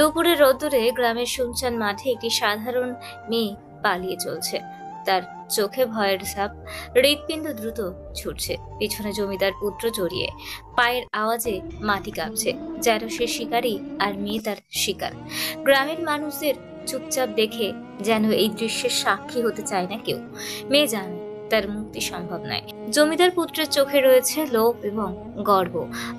দুপুরে রোদ্দুরে গ্রামের শুনশান মাঠে একটি সাধারণ মেয়ে পালিয়ে চলছে। তার চোখে ভয়ের ছাপ, হৃৎপিণ্ড দ্রুত ছুটছে। পিছনে জমিদার পুত্র জড়িয়ে, পায়ের আওয়াজে মাটি কাঁপছে, যেন সে শিকারী আর মেয়ে তার শিকার। গ্রামের মানুষদের চুপচাপ দেখে যেন এই দৃশ্যের সাক্ষী হতে চায় না কেউ। মেয়ে জানে তার মুক্তি সম্ভব নয়। জমিদার পুত্রের চোখে রয়েছে লোভ এবং গর্ব,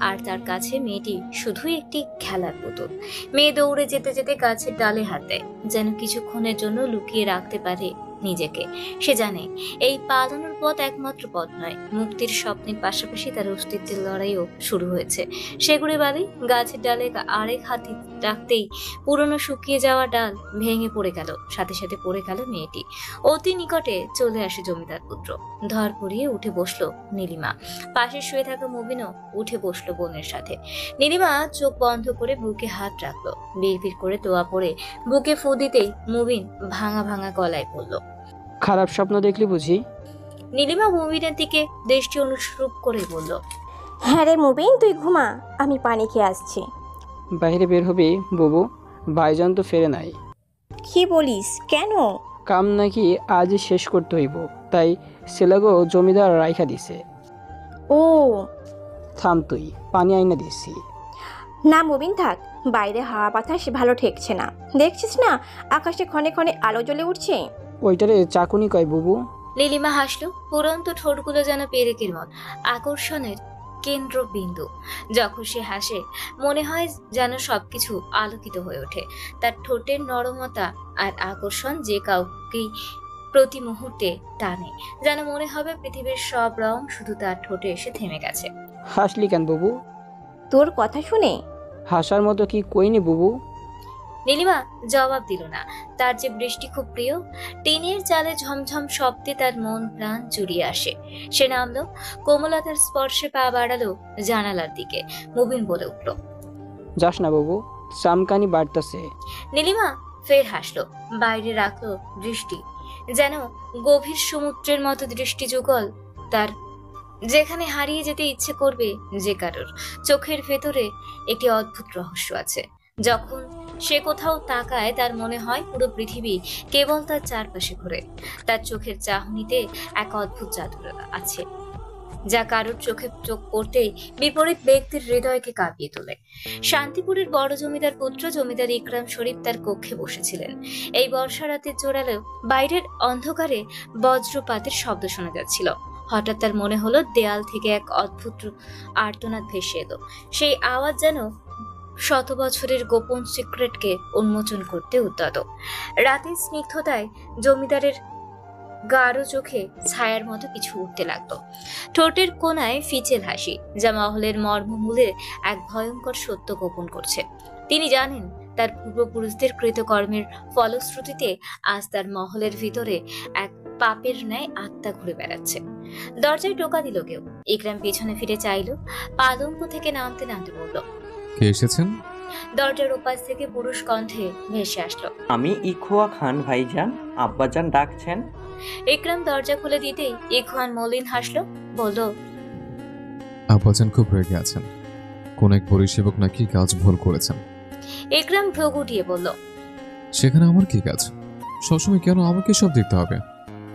আর তার কাছে মেয়েটি শুধুই একটি খেলার পুতুল। মেয়ে দৌড়ে যেতে যেতে গাছের ডালে হাত দেয়, যেন কিছুক্ষণের জন্য লুকিয়ে রাখতে পারে নিজেকে। সে জানে এই পালানোর পথ একমাত্র পথ নয়, মুক্তির স্বপ্নের পাশাপাশি তার অস্তিত্বের লড়াইও শুরু হয়েছে। সেগুড়ে বালি গাছের ডালে আরেক হাতি রাখতেই পুরনো শুকিয়ে যাওয়া ডাল ভেঙে পড়ে গেল, সাথে সাথে পড়ে গেল মেয়েটি। অতি নিকটে চলে আসে জমিদার পুত্র। ধর পড়িয়ে উঠে বসলো নীলিমা। পাশে শুয়ে থাকা মুবিনও উঠে বসলো বোনের সাথে। নীলিমা চোখ বন্ধ করে বুকে হাত রাখলো, বিড়বিড় করে দোয়া পড়ে বুকে ফু দিতেই মুবিন ভাঙা ভাঙা গলায় বলল, খারাপ স্বপ্ন দেখলি বুঝি? নীলিমা মুবিনের দিকে দৃষ্টি অনুসরূপ করে বলল, হ্যাঁ রে মুবিন, তুই ঘুমা, আমি পানি খেয়ে আসছি। বাইরে বের হবি বুবু? ভাইজান তো ফেরে নাই। কি বলিস? কেন? কাম নাকি আজই শেষ করতে হইব, তাই ছেলেগো জমিদার রাইখা দিছে। ও থাম তুই, পানি আইনা দিছি। না মুবিন থাক, বাইরে হাওয়া বাতাস ভালো ঠেকছে না। দেখছিস না আকাশে ক্ষণে ক্ষণে আলো জ্বলে উঠছে? ওইটারে চাকুনি কয় বুবু। নীলিমা হাসলো। পুরন্ত ঠোঁটগুলো যেন পেরেকের মত, আকর্ষণের কেন্দ্রবিন্দু। যখন সে হাসে মনে হয় যেন সবকিছু আলোকিত হয়ে ওঠে। তার ঠোঁটের নরমতা আর আকর্ষণ যে কাউকেই প্রতি মুহূর্তে টানে, যেন মনে হবে পৃথিবীর সব রং শুধু তার ঠোঁটে এসে থেমে গেছে। হাসলি কেন বুবু? তোর কথা শুনে। হাসার মতো কি কইনি বুবু? নীলিমা জবাব দিল না। তার যে বৃষ্টি খুব প্রিয়। টিনের চালে ঝমঝম শব্দে তার মন প্রাণ জুড়িয়ে আসে। সে নামলো, কোমলতার স্পর্শে পা বাড়ালো জানালার দিকে। মুবিন বলে উঠল, যাস না বুবু, চামকানি বাড়তাছে। নীলিমা ফের হাসলো। বাইরে রাখলো দৃষ্টি, যেন গভীর সমুদ্রের মতো দৃষ্টি যুগল তার, যেখানে হারিয়ে যেতে ইচ্ছে করবে যে কারোর। চোখের ভেতরে একটি অদ্ভুত রহস্য আছে। যখন সে কোথাও তাকায় তার মনে হয় পুরো পৃথিবী কেবল তার চারপাশে ঘুরে। তার চোখের চাহনিতে এক অদ্ভুত জাদু আছে, যা কারোর চোখে চোখ পড়তেই বিপরীত ব্যক্তির হৃদয়কে কাঁপিয়ে তোলে। শান্তিপুরের বড় জমিদার পুত্র জমিদার ইকরাম শরীফ তার কক্ষে বসেছিলেন। এই বর্ষা রাতের জোরালো বাইরের অন্ধকারে বজ্রপাতের শব্দ শোনা যাচ্ছিল। হঠাৎ তার মনে হলো দেয়াল থেকে এক অদ্ভুত আর্তনাদ ভেসে এলো। সেই আওয়াজ যেন শত বছরের গোপন সিক্রেটকে উন্মোচন করতে উদ্যত। রাতের স্নিগ্ধতায় জমিদারের গাঢ় চোখে ছায়ার মতো কিছু উঠতে লাগলো। ঠোঁটের কোনায় ফিচেল হাসি, যা মহলের মর্মমূলে এক ভয়ঙ্কর সত্য গোপন করছে। তিনি জানেন তার পূর্বপুরুষদের কৃতকর্মের ফলশ্রুতিতে আজ তার মহলের ভিতরে এক পাপের ন্যায় আত্মা ঘুরে বেড়াচ্ছে। দরজায় টোকা দিল কেউ। ইকরাম পেছনে ফিরে চাইল। পালঙ্ক থেকে নামতে নামতে বলল, কে এসেছেন? দরজার ওপাশ থেকে পুরুষ কণ্ঠে ভেসে আসলো, আমি ইখওয়া খান ভাইজান, আব্বাজান ডাকছেন। ইকরাম দরজা খুলে দিতেই ইখওয়ান মলিন হাসলো, বলল, আব্বাজান খুব রেগে আছেন, কোন এক পরিষেবক নাকি কাজ ভুল করেছেন। ইকরাম ভ্রু গুটিয়ে বলল, সেখানে আমার কি কাজ? সবসময় কেন আমাকে সব দেখতে হবে?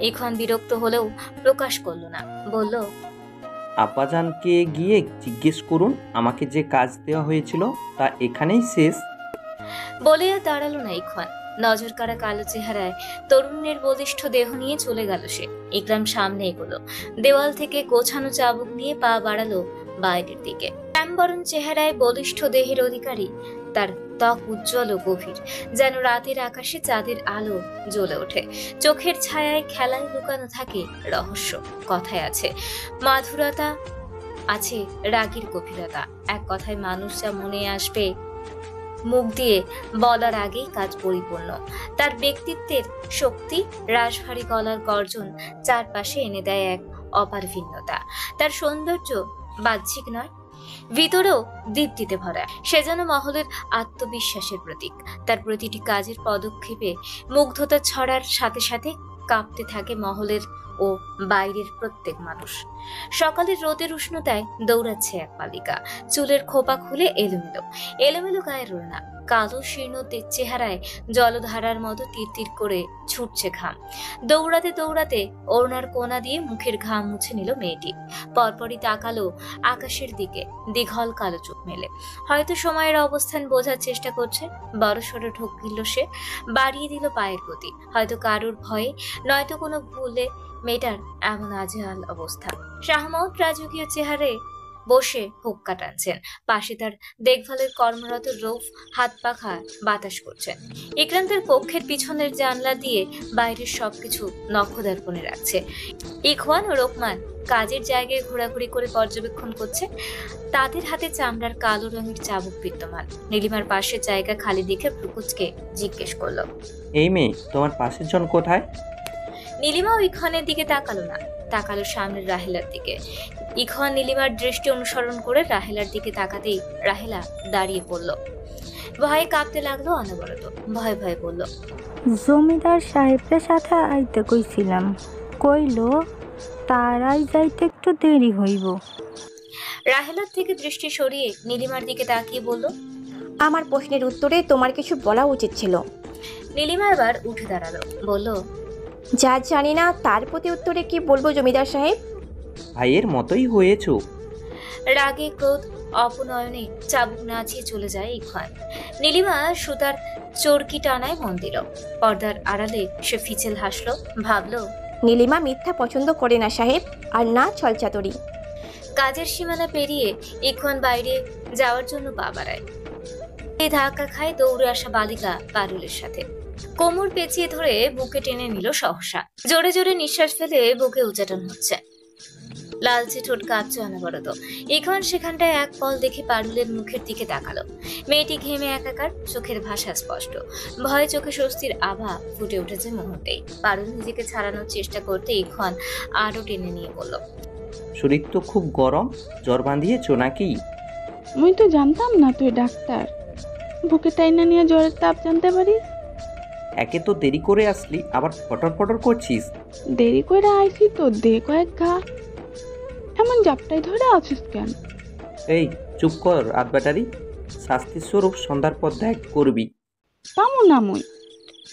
ইখওয়ান বিরক্ত হলেও প্রকাশ করলো না, বলল, আব্বাজানকে গিয়ে জিজ্ঞেস করুন আমাকে যে কাজ দেওয়া হয়েছিল তা এখানেই শেষ। বলে আর দাঁড়ালো না ইখওয়ান। নজর কাড়া কালো চেহারায় তরুণের বলিষ্ঠ দেহ নিয়ে চলে গেল সে। ইকরাম সামনে এগোলো, দেওয়াল থেকে গোছানো চাবুক নিয়ে পা বাড়ালো বাইরের দিকে। শ্যামবরণ চেহারায় বলিষ্ঠ দেহের অধিকারী, তার ত্বক উজ্জ্বল ও গভীর, যেন রাতের আকাশে চাঁদের আলো জ্বলে ওঠে। চোখের ছায়ায় খেলায় লুকানো থাকে রহস্য। কথায় আছে মাধুরতা, আছে রাগের গভীরতা। এক কথায় মানুষ যা মনে আসবে মুখ দিয়ে বলার আগেই কাজ পরিপূর্ণ। তার ব্যক্তিত্বের শক্তি, রাশভারী গলার গর্জন চারপাশে এনে দেয় এক অপার ভিন্নতা। তার সৌন্দর্য বাহ্যিক নয়, ভিতরেও দীপ্তিতে ভরা। সে যেন মহলের আত্মবিশ্বাসের প্রতীক। তার প্রতিটি কাজের পদক্ষেপে মুগ্ধতা ছড়ার সাথে সাথে কাঁপতে থাকে মহলের ও বাইরের প্রত্যেক মানুষ। সকালের রোদের উষ্ণতায় দৌড়াচ্ছে এক বালিকা, চুলের খোপা খুলে এলোমেলো এলোমেলো গায়ের ওড়না, কালো শীর্ণ চেহারায় জলধারার মতো তীর তীর করে ছুটছে ঘাম। দৌড়াতে দৌড়াতে ওড়নার কোনা দিয়ে মুখের ঘাম মুছে নিল মেয়েটি। পরপরই তাকালো আকাশের দিকে দীঘল কালো চোখ মেলে। হয়তো সময়ের অবস্থান বোঝার চেষ্টা করছে। বড়সড় ঢোক গিলল সে, বাড়িয়ে দিল পায়ের গতি। হয়তো কারোর ভয়ে, নয়তো কোনো ভুলে মেয়েটার এমন আজেহাল অবস্থা। শাহমত রাজকীয় চেহারে বসে হুক্কা টানছেন। পাশে তার দেখভালের কর্মরত রৌফ হাত পাখা বাতাস করছেন। ইকরাম তার কক্ষের পিছনের জানলা দিয়ে বাইরের সবকিছু নখদর্পণে রাখছে। ইখওয়ান ও রোকমান কাজের জায়গায় ঘোরাঘুরি করে পর্যবেক্ষণ করছে। তাদের হাতে চামড়ার কালো রঙের চাবুক বিদ্যমান। নীলিমার পাশে জায়গা খালি দেখে প্রকুচকে জিজ্ঞেস করলো, এই মেয়ে, তোমার পাশের জন কোথায়? নীলিমা ও ইখওয়ানের দিকে তাকালো না, তাকালো সামনের রাহেলার দিকে। ইখওয়ান নীলিমার দৃষ্টি অনুসরণ করে রাহেলার দিকে তাকাতেই রাহেলা দাঁড়িয়ে পড়ল। ভয়ে কাঁপতে লাগলো অনবরত। ভয়ে ভয়ে বলল, জমিদার সাহেবের সাথে আইতে কইছিলাম, কইলো তারাই যাইতে একটু দেরি হইব। রাহেলার থেকে দৃষ্টি সরিয়ে নীলিমার দিকে তাকিয়ে বলল, আমার প্রশ্নের উত্তরে তোমার কিছু বলা উচিত ছিল। নীলিমা এবার উঠে দাঁড়ালো, বলল, যা জানি না তার প্রতি উত্তরে কি বলবো জমিদার সাহেব? ভাইয়ের মতোই হয়েছো। রাগে ক্রোধ অপনয়নে চাবুক নাচিয়ে চলে যায় ইখওয়ান। নীলিমা সুতার চরকি টানায় মন দিল। পর্দার আড়ালে সে ফিচেল হাসলো, ভাবলো, নীলিমা মিথ্যা পছন্দ করে না সাহেব, আর না ছলচাতুরি। কাজের সীমানা পেরিয়ে ইখওয়ান বাইরে যাওয়ার জন্য পা বাড়ায়। এই ধাক্কা খায় দৌড়ে আসা বালিকা পারুলের সাথে। কোমর পেঁচিয়ে ধরে বুকে টেনে নিল সহসা। জোরে জোরে নিঃশ্বাস ফেলে বুকে উচাটন হচ্ছে। লালচে ঠোঁট কাঁপছে অনবরত। ইখওয়ান সেখানটায় এক পল দেখে পারুলের মুখের দিকে তাকালো। মেয়েটি ঘেমে একাকার, চোখের ভাষা স্পষ্ট। ভয়ে চোখে স্বস্তির আভা ফুটে উঠেছে মুহূর্তেই। পারুল নিজেকে ছাড়ানোর চেষ্টা করতে ইখওয়ান আরো টেনে নিয়ে বলল, শরীর তো খুব গরম, জ্বর বাঁধিয়েছো নাকি? মুই তো জানতাম না তুই ডাক্তার। বুকে টাইনা নিয়ে জ্বরের তাপ জানতে পারিস। একে তো দেরি করে আসলি, আবার ফটর ফটর করছিস। দেরি করে আইসি তো দে কয়েক ঘা। এমন জাপটাই ধরে আছিস কেন? এই চুপ কর রাত ব্যাটারি। শাস্তির স্বরূপ সন্ধ্যার পর দেখ করবি। পামু না মুই।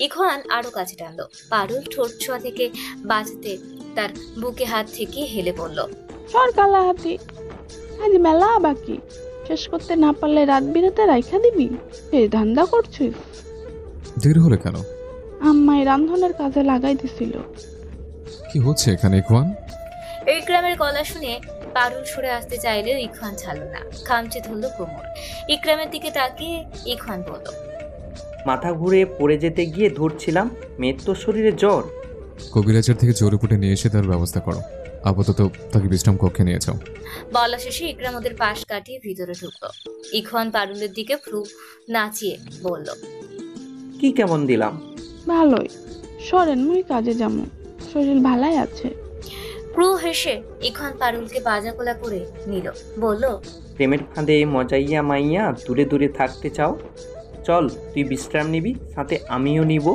ইখওয়ান আরো কাছে টানলো। পারুল ঠোঁট ছোঁয়া থেকে বাঁচাতে তার বুকে হাত থেকে হেলে পড়ল। সর কালা হাতি, আজ মেলা বাকি, শেষ করতে না পারলে রাত বিরাতে রাইখা দিবি? এই ধান্দা করছিস? দেরি হলে কেন? আম্মাই রান্ধনের কাজে লাগাই দিছিল। কি হচ্ছে এখানে ইখওয়ান? ইকরামের গলা শুনে পারুল সরে আসতে চাইলেও ইখওয়ান ছাড়ল না, খামচে ধরল কোমর। ইকরামের দিকে তাকিয়ে ইখওয়ান বলল, মাথা ঘুরে পড়ে যেতে গিয়ে ধরছিলাম, মেয়ের তো শরীরে জ্বর। কবিরাজের থেকে জোরে পুটে নিয়ে এসে তার ব্যবস্থা করো। আপাতত তাকে বিশ্রাম কক্ষে নিয়ে যাও। বলা শেষে ইকরাম ওদের পাশ কাটিয়ে ভিতরে ঢুকলো। ইখওয়ান পারুলের দিকে ভ্রু নাচিয়ে বলল, কি কেমন দিলাম? ভালোই, সরেন মুই কাজে যামু, শরীর ভালাই আছে। ক্রু হেসে ইখওয়ান পারুলকে বাজাকোলা করে নিল, বলল, প্রেমের ফাঁদে মজাইয়া মাইয়া দূরে দূরে থাকতে চাও? চল, তুই বিশ্রাম নিবি, সাথে আমিও নিব।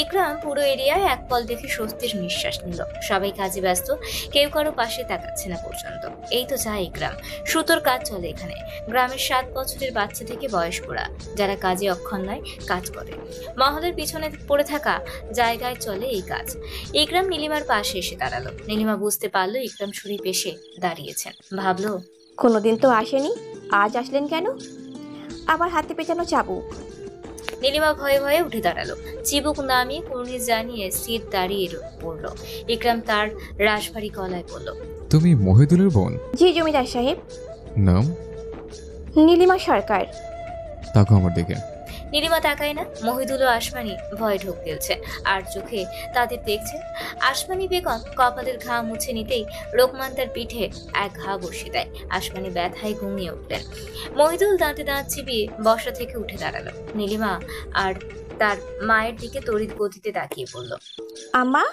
ইকরাম পুরো এরিয়ায় এক পল দেখে স্বস্তির নিঃশ্বাস নিল। সবাই কাজে ব্যস্ত, কেউ কারো পাশে তাকাচ্ছে না পর্যন্ত। এই তো যায় ইকরাম। সুতোর কাজ চলে এখানে। গ্রামের 7 বছরের বাচ্চা থেকে বয়স্করা যারা কাজে অক্ষম নয় কাজ করে। মহলের পিছনে পড়ে থাকা জায়গায় চলে এই কাজ। ইকরাম নীলিমার পাশে এসে দাঁড়ালো। নীলিমা বুঝতে পারলো ইকরাম ছুরি পেশে দাঁড়িয়েছেন। ভাবলো, কোনোদিন তো আসেনি, আজ আসলেন কেন? আবার হাতে পেঁচানো চাবুক। নীলিমা ভয়ে ভয়ে উঠে দাঁড়ালো। চিবুক নামিয়ে কুর্নিশ জানিয়ে স্থির দাঁড়িয়ে পড়লো। ইকরাম তার রাশভারী গলায় বলল, তুমি মহিদুলের বোন? জি জমিদার সাহেব। নাম? নীলিমা সরকার। তাকো আমার দিকে। নীলিমা তাকায় না। মহিদুল ও আসমানি ভয়ে ঢোক গেলছে, আর চোখে তাদের দেখছে। আসমানি বেগম কপালের ঘা মুছে নিতেই রোকমান তার পিঠে এক ঘা বসিয়ে দেয়। আসমানি ব্যথায় ঘুমিয়ে উঠলেন। মহিদুল দাঁতে দাঁত চিবিয়ে বসা থেকে উঠে দাঁড়ালো। নীলিমা আর তার মায়ের দিকে তড়িৎ গতিতে তাকিয়ে পড়ল। আম্মা?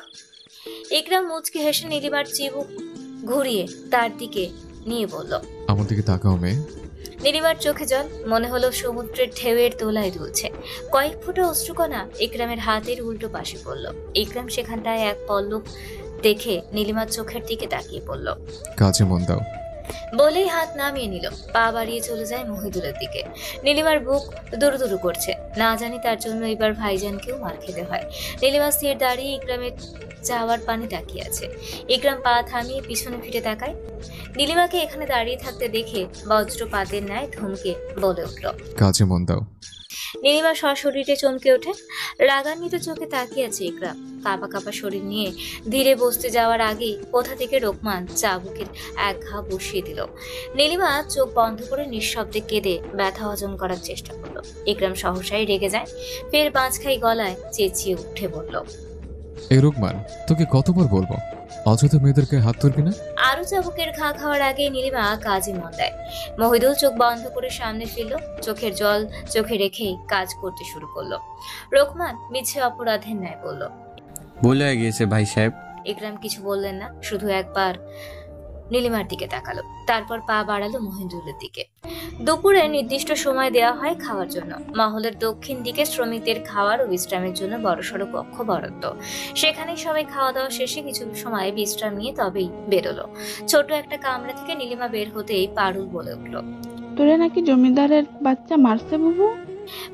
ইকরাম মুচকি হেসে নীলিমার চিবুক ঘুরিয়ে তার দিকে নিয়ে বলল, আমার দিকে তাকাও মেয়ে। নীলিমার চোখে জল, মনে হলো সমুদ্রের ঢেউয়ের দোলায় দুলছে। কয়েক ফোঁটা অশ্রুকণা ইকরামের হাতের উল্টো পাশে পড়ল। ইকরাম সেখানটায় এক পল্লব দেখে নীলিমার চোখের দিকে তাকিয়ে পড়ল। কাজে মন দাও। বলেই হাত নামিয়ে নিল, পা বাড়িয়ে চলে যায় মহিদুলের দিকে। নীলিমার বুক দুরু করছে, না জানি তার জন্য এবার ভাইজানকেও মার খেতে হয়। নীলিমা স্থির দাঁড়িয়ে ইকরামের যাওয়ার পানি তাকিয়ে আছে। ইকরাম পা থামিয়ে পিছনে ফিরে তাকায়। নীলিমাকে এখানে দাঁড়িয়ে থাকতে দেখে বজ্রপাতের ন্যায় ধমকে বলে উঠল। কাজে মন দাও। নীলিমা সশরীরে চমকে ওঠে, রাগান্বিত চোখে তাকিয়ে আছে ইকরাম। কাঁপা কাঁপা শরীর নিয়ে ধীরে বসতে যাওয়ার আগেই কোথা থেকে রোকমান চাবুকের এক ঘা বসিয়ে দিল। নীলিমা চোখ বন্ধ করে নিঃশব্দে কেঁদে ব্যথা হজম করার চেষ্টা করলো। ইকরাম সহসাই রেগে যায়, ফের বাঁচখাই গলায় চেঁচিয়ে উঠে বলল, এই রুকমান, তোকে কতবার বলবো অযথা মেয়েদেরকে হাত তুলবি না? আরো চাবুকের ঘা খাওয়ার আগে নীলিমা কাজে মন দেয়। মহিদুল চোখ বন্ধ করে সামনে ফিরল, চোখের জল চোখে রেখেই কাজ করতে শুরু করলো। রোকমান মিছে অপরাধের ন্যায় বলল, ভুল হয়ে গিয়েছে ভাই সাহেব। ইকরাম কিছু বললেন না, শুধু একবার নীলিমার দিকে তাকালো, তারপর পা বাড়ালো মহিদুলের দিকে। দুপুরে নির্দিষ্ট সময় দেওয়া হয় খাওয়ার জন্য। মহলের দক্ষিণ দিকে শ্রমিকদের খাওয়ার ও বিশ্রামের জন্য বড়সড় কক্ষ বরাদ্দ। সেখানেই সবাই খাওয়া দাওয়া শেষে কিছু সময় বিশ্রাম নিয়ে তবেই বেরোলো। ছোট একটা কামরা থেকে নীলিমা বের হতেই পারুল বলে উঠল, তোরে নাকি জমিদারের বাচ্চা মারছে বুবু?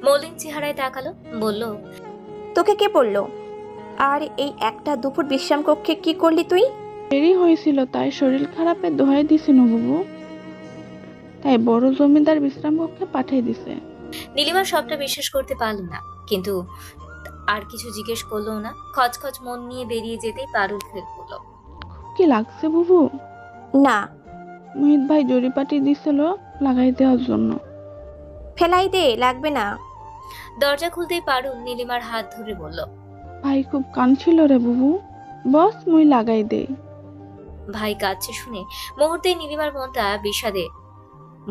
মলিন চেহারায় তাকালো, বলল, তোকে কে বললো? আর এই একটা দুপুর বিশ্রাম কক্ষে কি করলি তুই? দেরি হয়েছিল তাই শরীর খারাপে দোহাই দিছিল বুবু, তাই বড় জমিদার বিশ্রাম কক্ষে পাঠিয়ে দিছে। নীলিমা সবটা বিশ্বাস করতে পারল না, কিন্তু আর কিছু জিজ্ঞেস করলো না। খচখচ মন নিয়ে বেরিয়ে যেতেই পারুল ফের বলল, কি লাগছে বুবু? না। মোহিত ভাই জরিপাটি দিছিল লাগাই দেওয়ার জন্য। ফেলাই দে, লাগবে না। দরজা খুলতেই পারুল নীলিমার হাত ধরে বলল, ভাই খুব কাঁদছিল রে বুবু, বস মুই লাগাই দেই। ভাই কাঁদছে শুনে মুহূর্তে নীলিমার মনটা বিষাদে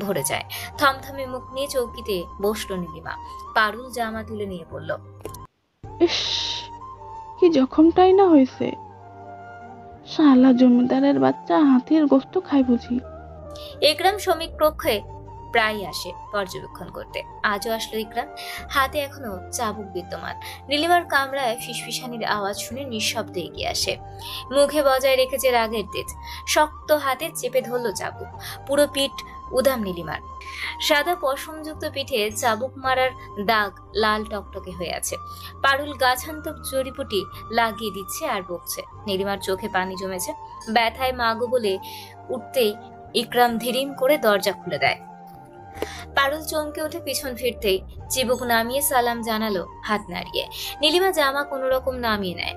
ভরে যায়। থমথমে মুখ নিয়ে চৌকিতে বসলো নীলিমা। পারুল জামা তুলে নিয়ে বলল, ইস, কি জখমটাই না হয়েছে। শালা জমিদারের বাচ্চা হাতির গোস্ত খাই বুঝি। ইকরাম শ্রমিক কক্ষে প্রায় আসে পর্যবেক্ষণ করতে। আজও আসলো ইকরাম, হাতে এখনো চাবুক বিদ্যমান। নীলিমার কামরায় ফিসফিসানির আওয়াজ শুনে নিঃশব্দে এগিয়ে আসে। মুখে বজায় রেখেছে রাগের তেজ, শক্ত হাতে চেপে ধরলো চাবুক। পুরো পিঠ উদাম নীলিমার। সাদা পশমযুক্ত পিঠে চাবুক মারার দাগ লাল টকটকে হয়ে আছে। পারুল গাছান্তক জড়িপুটি লাগিয়ে দিচ্ছে আর বকছে। নীলিমার চোখে পানি জমেছে, ব্যথায় মাগো বলে উঠতেই ইকরাম ধীরিম করে দরজা খুলে দেয়। পারুল চমকে উঠে পিছন ফিরতেই চিবুক নামিয়ে সালাম জানালো হাত নাড়িয়ে। নীলিমা জামা কোনো রকম নামিয়ে নেয়,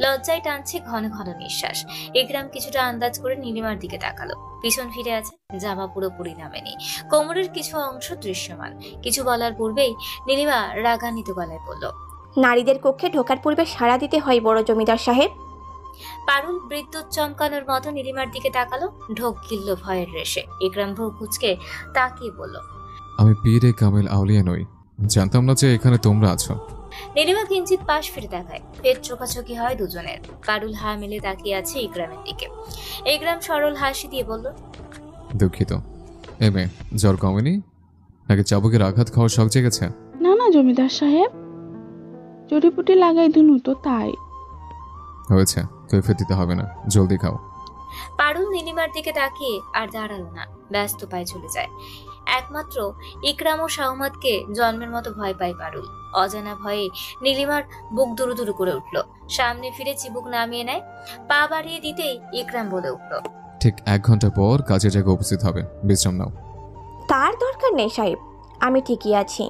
লজ্জায় টানছে ঘন ঘন নিঃশ্বাস। ইকরাম কিছুটা আন্দাজ করে নীলিমার দিকে তাকালো, পিছন ফিরে আছে, জামা পুরোপুরি নামেনি, কোমরের কিছু অংশ দৃশ্যমান। কিছু বলার পূর্বেই নীলিমা রাগান্বিত গলায় বলল, নারীদের কক্ষে ঢোকার পূর্বে সাড়া দিতে হয় বড় জমিদার সাহেব। পারুল বিদ্যুৎ চমকানোর মতো নীলিমার দিকে তাকালো, ঢোক গিলল ভয়ের রেশে। ইকরাম ভ্রু কুঁচকে তাকিয়ে বলল, আমি পীরে কামেল আউলিয়া নই, জানতাম না যে এখানে তোমরা আছো। নীলিমা কিঞ্চিত পাশ ফিরে তাকায়, পেট চোখাচোখি হয় দুজনের। পারুল হা মেলে তাকিয়ে আছে ইকরামের দিকে। ইকরাম সরল হাসি দিয়ে বলল, দুঃখিত। এ মেয়ে, জ্বর কমেনি নাকি চাবুকের আঘাত খাওয়ার শখ জেগেছে? না না জমিদার সাহেব, জড়িপুটি লাগাই দিনু তো তাই। হয়েছে, কৈফিয়ত দিতে হবে না, জলদি খাও। পারুল নীলিমার দিকে তাকিয়ে আর দাঁড়ালো না, ব্যস্ত পায়ে চলে যায়। একমাত্র ইকরাম ও শাহমাদকে জন্মের মতো ভয় পায় পারুল। অজানা ভয়ে নীলিমার বুক দুরু দুরু করে উঠল। সামনে ফিরে চিবুক নামিয়ে নেয়, পা বাড়িয়ে দিতেই ইকরাম বলে উঠল, ঠিক 1 ঘন্টা পর কাজের জায়গায় উপস্থিত হবে, বিশ্রাম নাও। তার দরকার নেই সাহেব, আমি ঠিকই আছি।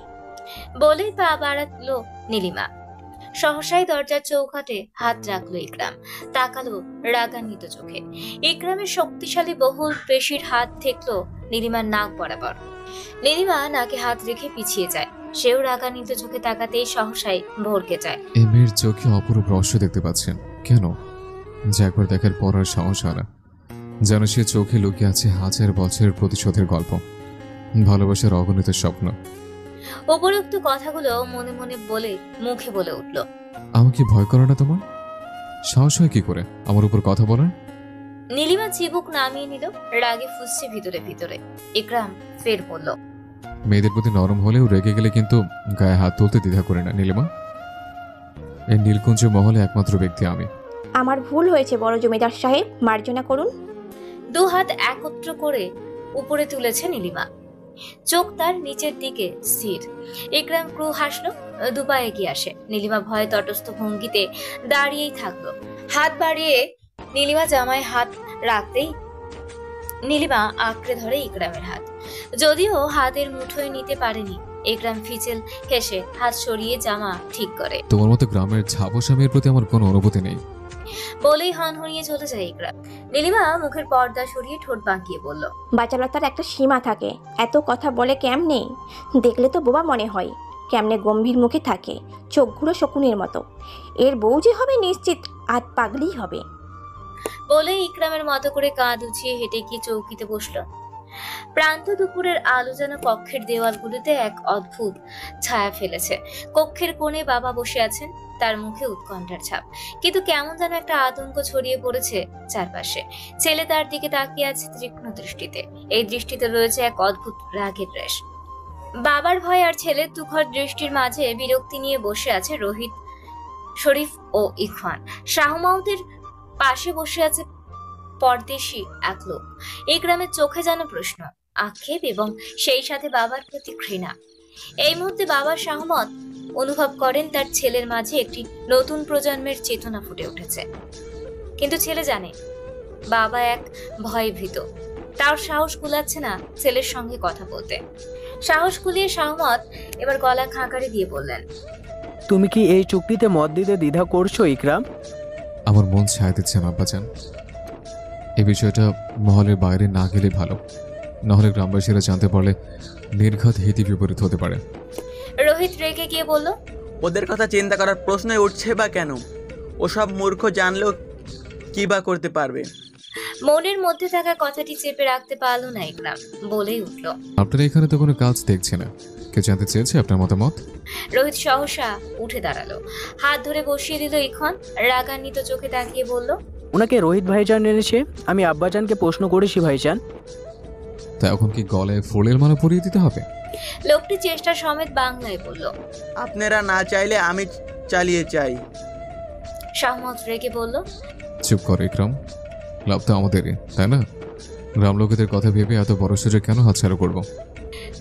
বলেই পা বাড়ালো নীলিমা। সহসাই দরজার চৌকাঠে হাত রাখলো ইকরাম, তাকালো রাগান্বিত চোখে। ইকরামের শক্তিশালী বহুল পেশির হাত ঠেকলো নীলিমার নাক বরাবর। নীলিমা নাকে হাত রেখে পিছিয়ে যায়, সেও রাগান্বিত চোখে তাকাতেই সহসাই ভরকে যায়। এই মেয়ের চোখে অপরূপ রহস্য দেখতে পাচ্ছেন কেন? যে একবার দেখার পর আর সাহস হয় না, যেন সে চোখে লুকিয়ে আছে 1000 বছরের প্রতিশোধের গল্প, ভালোবাসার অগণিত স্বপ্ন। উপরোক্ত কথাগুলো মনে মনে বলে মুখে বলে উঠল, আমাকে ভয় করে না তোমার? সাহস হয় কি করে আমার উপর কথা বলার? নীলিমা চিবুক নামিয়ে নিল, রাগে ফুসছে ভিতরে ভিতরে। ইকরাম ফের বলল, মেয়েদের প্রতি নরম হলেও রেগে গেলে কিন্তু গায়ে হাত তুলতে দ্বিধা করে না নীলিমা। এই নীলকুঞ্জ মহলে একমাত্র ব্যক্তি আমি। আমার ভুল হয়েছে বড় জমিদার সাহেব, মার্জনা করুন। দু হাত একত্র করে উপরে তুলেছে নীলিমা, চোখ তার নিচের দিকে স্থির। ইকরাম ক্রু হাসলো, দুপায়ে এগিয়ে আসে। নীলিমা ভয়ে তটস্থ ভঙ্গিতে দাঁড়িয়েই থাকলো। হাত বাড়িয়ে নীলিমা জামায় হাত রাখতেই নীলিমা আঁকড়ে ধরে ইকরামের হাত, যদিও হাতের মুঠোয় নিতে পারেনি। ইকরাম ফিচেল হেসে হাত সরিয়ে জামা ঠিক করে। তোমার মতো গ্রামের ঝাপসা মেয়ের প্রতি আমার কোনো অনুভূতি নেই। বলেই হনহনিয়ে চলে যায় ইকরাম। নীলিমা মুখের পর্দা সরিয়ে ঠোঁট বাঁকিয়ে বলল, বাচালতার একটা সীমা থাকে। এত কথা বলে কেমনে? দেখলে তো বোবা মনে হয়। কেমনে গম্ভীর মুখে থাকে, চোখগুলো শকুনের মতো। এর বউ যে হবে নিশ্চিত আত পাগলেই হবে। বলে ইকরামের মতো করে কাঁধ উঁচিয়ে হেঁটে গিয়ে চৌকিতে বসলো। প্রান্ত দুপুরের আলো যেন কক্ষের দেওয়ালগুলোতে এক অদ্ভুত ছায়া ফেলেছে। কক্ষের কোণে বাবা বসে আছেন, তার মুখে উৎকণ্ঠার ছাপ, কিন্তু কেমন যেন একটা আতঙ্ক ছড়িয়ে পড়েছে চারপাশে। ছেলে তার দিকে তাকিয়ে আছে তীক্ষ্ণ দৃষ্টিতে। এই দৃষ্টিতে রয়েছে এক অদ্ভুত রাগের রেশ। বাবার ভয় আর ছেলের তুখর দৃষ্টির মাঝে বিরক্তি নিয়ে বসে আছে রোহিত, শরীফ ও ইখওয়ান। শাহ মাউদের পাশে বসে আছে পরদেশি এক লোক। ইকরামের চোখে যেন প্রশ্ন, আক্ষেপ এবং সেই সাথে বাবার প্রতি ঘৃণা। এই মুহূর্তে বাবার শাহমত অনুভব করেন তার ছেলের মাঝে একটি নতুন প্রজন্মের চেতনা ফুটে উঠেছে। কিন্তু ছেলে জানে বাবা এক ভয়ভীত, তার সাহস কুলাচ্ছে না ছেলের সঙ্গে কথা বলতে। সাহস কুলিয়ে শাহমত এবার গলা খাঁকারি দিয়ে বললেন, তুমি কি এই চুক্তিতে মত দিতে দ্বিধা করছো ইকরাম? আমার মন ছায়া দিচ্ছে না আব্বাজান। এই বিষয়টা মহলের বাইরে না গেলে ভালো, নাহলে গ্রামবাসীরা জানতে পারলে নির্ঘাত হিতে বিপরীত হতে পারে। রোহিত রেগে গিয়ে বলল, ওদের কথা চিন্তা করার প্রশ্নই উঠছে বা কেন? ওসব মূর্খ জানলেও কি বা করতে পারবে? মনের মধ্যে থাকা কথাটি চেপে রাখতে পারলো না ইকরাম, বলেই উঠল, আপনারা এখানে তো কোনো কাজ দেখছে না, কেউ জানতে চেয়েছে আপনার মতামত? রোহিত সহসা উঠে দাঁড়ালো, হাত ধরে বসিয়ে দিল ইখন। রাগান্বিত চোখে তাকিয়ে বলল, ওনাকে রোহিত ভাইজান এনেছে, আমি আব্বাজানকে প্রশ্ন করেছি ভাইজান। তা এখন কি গলায় ফুলের মালা পরিয়ে দিতে হবে? লোকটি চেষ্টা সমেত বাংলায় বলল, আপনারা না চাইলে আমি চালিয়ে চাই। শাহমত রেগে বলল, চুপ করো ইকরাম, লাভ তো আমাদেরই, তাই না? গ্রাম লোকেদের কথা ভেবে এত বড় সুযোগ কেন হাতছাড়া করবো?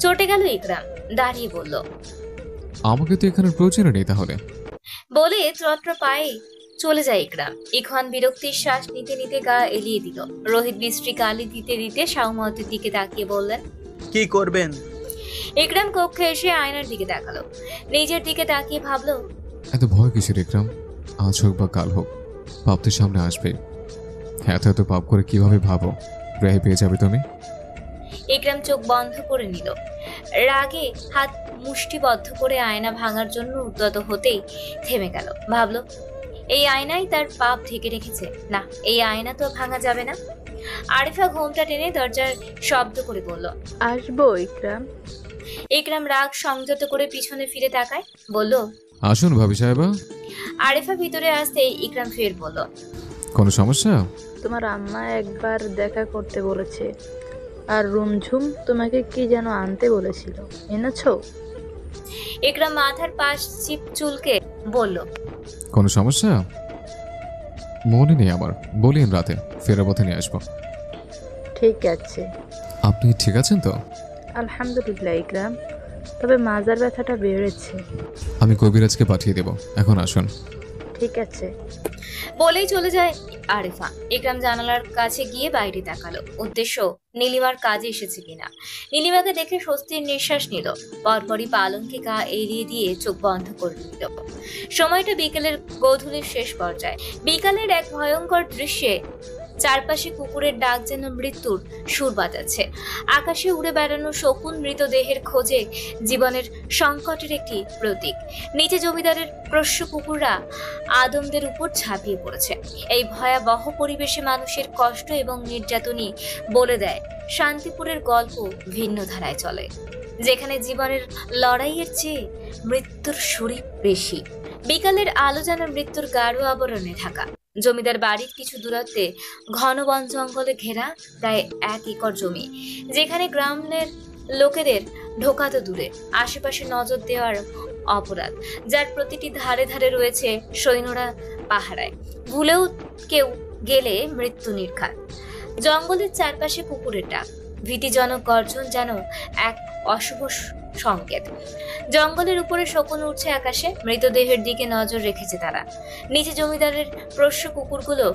চটে গেল ইকরাম, দাঁড়িয়ে বলল, আমাকে তো এখানে প্রয়োজন নেই তাহলে। বলে ত্রত্র পায়ে চলে যায় ইকরাম। ইখন বিরক্তির শ্বাস নিতে নিতে গা এলিয়ে দিল। রোহিত বিশ্রী গালি দিতে দিতে শাহমতের দিকে তাকিয়ে বললেন, কি করবেন? ইকরাম কক্ষে এসে আয়নার দিকে তাকালো, নিজের দিকে তাকিয়ে ভাবলো, এত ভয় কিসের ইকরাম? আজ হোক বা কাল হোক পাপ তো সামনে আসবে। এত এত পাপ করে কিভাবে ভাবো রেহাই পেয়ে যাবে তুমি? ইকরাম চোখ বন্ধ করে নিল। রাগে হাত মুষ্টিবদ্ধ করে আয়না ভাঙার জন্য উদ্যত হতেই থেমে গেল। ভাবলো, এই আয়নাই তার পাপ ঢেকে রেখেছে। না, এই আয়না তো ভাঙা যাবে না। আরিফা ঘোমটা টেনে দরজার শব্দ করে বলল, আসবো ইকরাম? ইকরাম রাগ সংযত করে পিছনে ফিরে তাকায়, বলল, আসুন ভাবি সাহেবা। আরিফা ভিতরে আসতে ইকরাম ফের বলল, কোনো সমস্যা? তোমার আম্মা একবার দেখা করতে বলেছে, আর রুমঝুম তোমাকে কি যেন আনতে বলেছিল, এনেছো? ইকরাম মাথার পাশ চিপ চুলকে বলল, কোনো সমস্যা? মনে নেই আমার, বলিন রাতে ফেরার পথে নিয়ে আসবো। ঠিক আছে। আপনি ঠিক আছেন তো? আলহামদুলিল্লাহ ইকরাম, তবে মাজার ব্যথাটা বেড়েছে। আমি কবিরাজকে পাঠিয়ে দেব, এখন আসুন। ঠিক আছে। বলেই চলে যায় আরিফা। ইকরাম জানালার কাছে গিয়ে বাইরে তাকালো, উদ্দেশ্য নীলিমার কাজে এসেছে কিনা। নীলিমাকে দেখে স্বস্তির নিঃশ্বাস নিল, পরপরই পালঙ্কে গা এড়িয়ে দিয়ে চোখ বন্ধ করে দিল। সময়টা বিকেলের গোধূলির শেষ পর্যায়ে। বিকালের এক ভয়ঙ্কর দৃশ্যে চারপাশে কুকুরের ডাক যেন মৃত্যুর সুর বাজাচ্ছে। আকাশে উড়ে বেড়ানো শকুন মৃতদেহের খোঁজে জীবনের সংকটের একটি প্রতীক। নিচে জমিদারের পোষ্য কুকুররা আদমদের উপর ঝাঁপিয়ে পড়েছে। এই ভয়াবহ পরিবেশে মানুষের কষ্ট এবং নির্যাতনই বলে দেয় শান্তিপুরের গল্প ভিন্ন ধারায় চলে, যেখানে জীবনের লড়াইয়ের চেয়ে মৃত্যুর সুরই বেশি। বিকালের আলো যেন মৃত্যুর গাঢ় আবরণে ঢাকা। জমিদার বাড়ির কিছু দূরত্বে ঘন বন জঙ্গলে ঘেরা প্রায় 1 একর জমি, যেখানে গ্রামের লোকেদের ঢোকা তো দূরে, আশেপাশে নজর দেওয়ার অপরাধ, যার প্রতিটি ধারে ধারে রয়েছে সৈন্যরা পাহারায়। ভুলেও কেউ গেলে মৃত্যু নির্ঘাত। জঙ্গলের চারপাশে কুকুরের ডাক, ভীতিজনক গর্জন যেন এক অশুভ সংকেত। জঙ্গলের উপরে শকুন উঠছে আকাশে, মৃতদেহের দিকে নজর রেখেছে তারা। নিচে জমিদারের পোষ্য কুকুরগুলো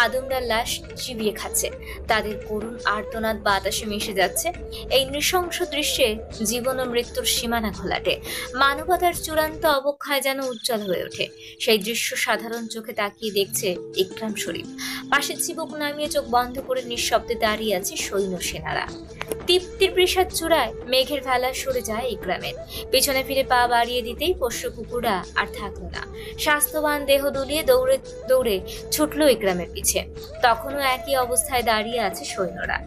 আদমরার লাশ চিবিয়ে খাচ্ছে, তাদের করুণ আর্তনাদ বাতাসে মিশে যাচ্ছে। এই নৃশংস দৃশ্যে জীবন ও মৃত্যুর সীমানা ঘোলাটে, মানবতার চূড়ান্ত অবক্ষয় যেন উজ্জ্বল হয়ে ওঠে। সেই দৃশ্য সাধারণ চোখে তাকিয়ে দেখছে ইকরাম শরীফ। পাশে চিবুক নামিয়ে চোখ বন্ধ করে নিঃশব্দে দাঁড়িয়ে আছে সৈন্য সেনারা। তৃপ্তির বিষাদ চূড়ায় মেঘের ভেলা সরে যায় ইকরামের। পিছনে ফিরে পা বাড়িয়ে দিতেই পোষ্য কুকুররা আর থাকলো না। স্বাস্থ্যবান দেহ দুলিয়ে দৌড়ে দৌড়ে ছুটলো ইকরামের পিছে। তখনও একই অবস্থায় দাঁড়িয়ে আছে সৈন্যরা।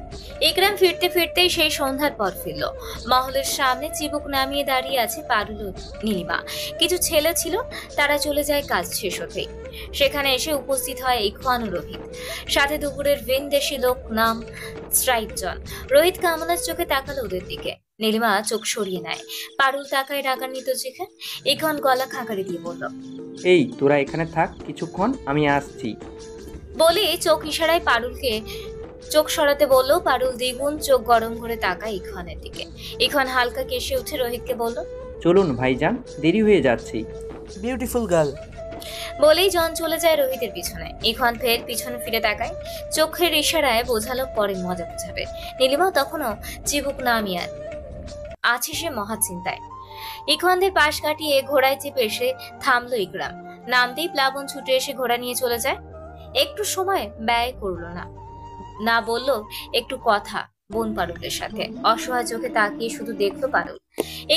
ইকরাম ফিরতে ফিরতেই সেই সন্ধ্যার পর ফিরল। মহলের সামনে চিবুক নামিয়ে দাঁড়িয়ে আছে পারুল ও নীলিমা। কিছু ছেলে ছিল, তারা চলে যায় কাজ শেষ হতেই। সেখানে এসে উপস্থিত হয় ইখওয়ান ও রোহিত, সাথে দুপুরের ভিনদেশি লোক নাম স্ট্রাইকজন। রোহিত কামনার চোখে তাকালো ওদের দিকে। নীলিমা চোখ সরিয়ে নেয়। পারুল তাকায় রাগান্বিত চোখে। ইখওয়ান গলা খাকারি দিয়ে বলল, এই তোরা এখানে থাক কিছুক্ষণ, আমি আসছি। বলে চোখ ইশারায় পারুলকে চোখ সরাতে বলল। পারুল দ্বিগুণ চোখ গরম করে তাকায় ইখওয়ানের দিকে। ইখওয়ান হালকা কেশে উঠে রোহিতকে বলল, চলুন ভাইজান, দেরি হয়ে যাচ্ছি। বিউটিফুল গার্ল বলেই জন চলে যায় রোহিতের পিছনে। ইখওয়ান ফের পিছনে ফিরে তাকায়, চোখের ইশারায় বোঝালো পরে মজা বোঝাবে। নীলিমা তখনও চিবুক নামিয়ে আছে সে মহা চিন্তায়। ইখওয়ানদের পাশ কাটিয়ে ঘোড়ায় চেপে এসে থামলো ইকরাম। নামতেই প্লাবন ছুটে এসে ঘোড়া নিয়ে চলে যায়। একটু সময় ব্যয় করলো না, না বলল একটু কথা বোন পারুলের সাথে। অসহায় চোখে তাকিয়ে শুধু দেখলো পারুল।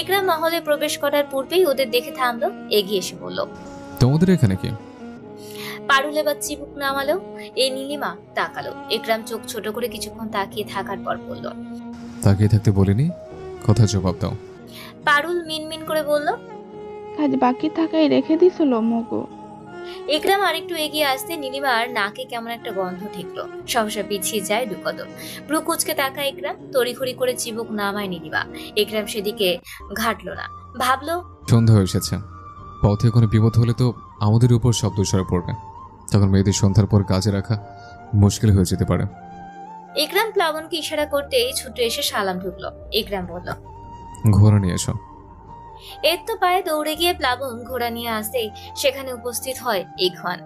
ইকরাম মহলে প্রবেশ করার পূর্বেই ওদের দেখে থামলো, এগিয়ে এসে বলল, তোমাদের এখানে কি? পারুল এবার চিবুক নামালো। এই নীলিমা তাকালো। ইকরাম চোখ ছোট করে কিছুক্ষণ তাকিয়ে থাকার পর বলল, তাকিয়ে থাকতে বলিনি, কথা জবাব দাও। পারুল মিনমিন করে বলল, কাজ বাকি থাকাই রেখে দিছিল মগো। ইকরাম আরেকটু এগিয়ে আসতে নীলিমার নাকে কেমন একটা গন্ধ ঠেকলো। সহসা পিছিয়ে যায় দু কদম। ভ্রু কুচকে তাকায় ইকরাম। তড়িঘড়ি করে চিবুক নামায় নীলিমা। ইকরাম সেদিকে ঘাটলো না, ভাবলো সন্ধ্যা হয়ে এসেছে, পথে কোনো বিপদ হলে তো আমাদের উপর শব্দ সরে পড়বে, তখন মেয়েদের সন্ধ্যার পর কাজে রাখা মুশকিল হয়ে যেতে পারে। ইকরাম প্লাবনকে ইশারা করতেই ছুটে এসে সালাম ঢুকলো। ইকরাম বলল, ঘোড়া নিয়ে এসো। এর তো পায়ে দৌড়ে গিয়ে প্লাবন ঘোড়া নিয়ে আসতেই সেখানে উপস্থিত হয় ইখওয়ান।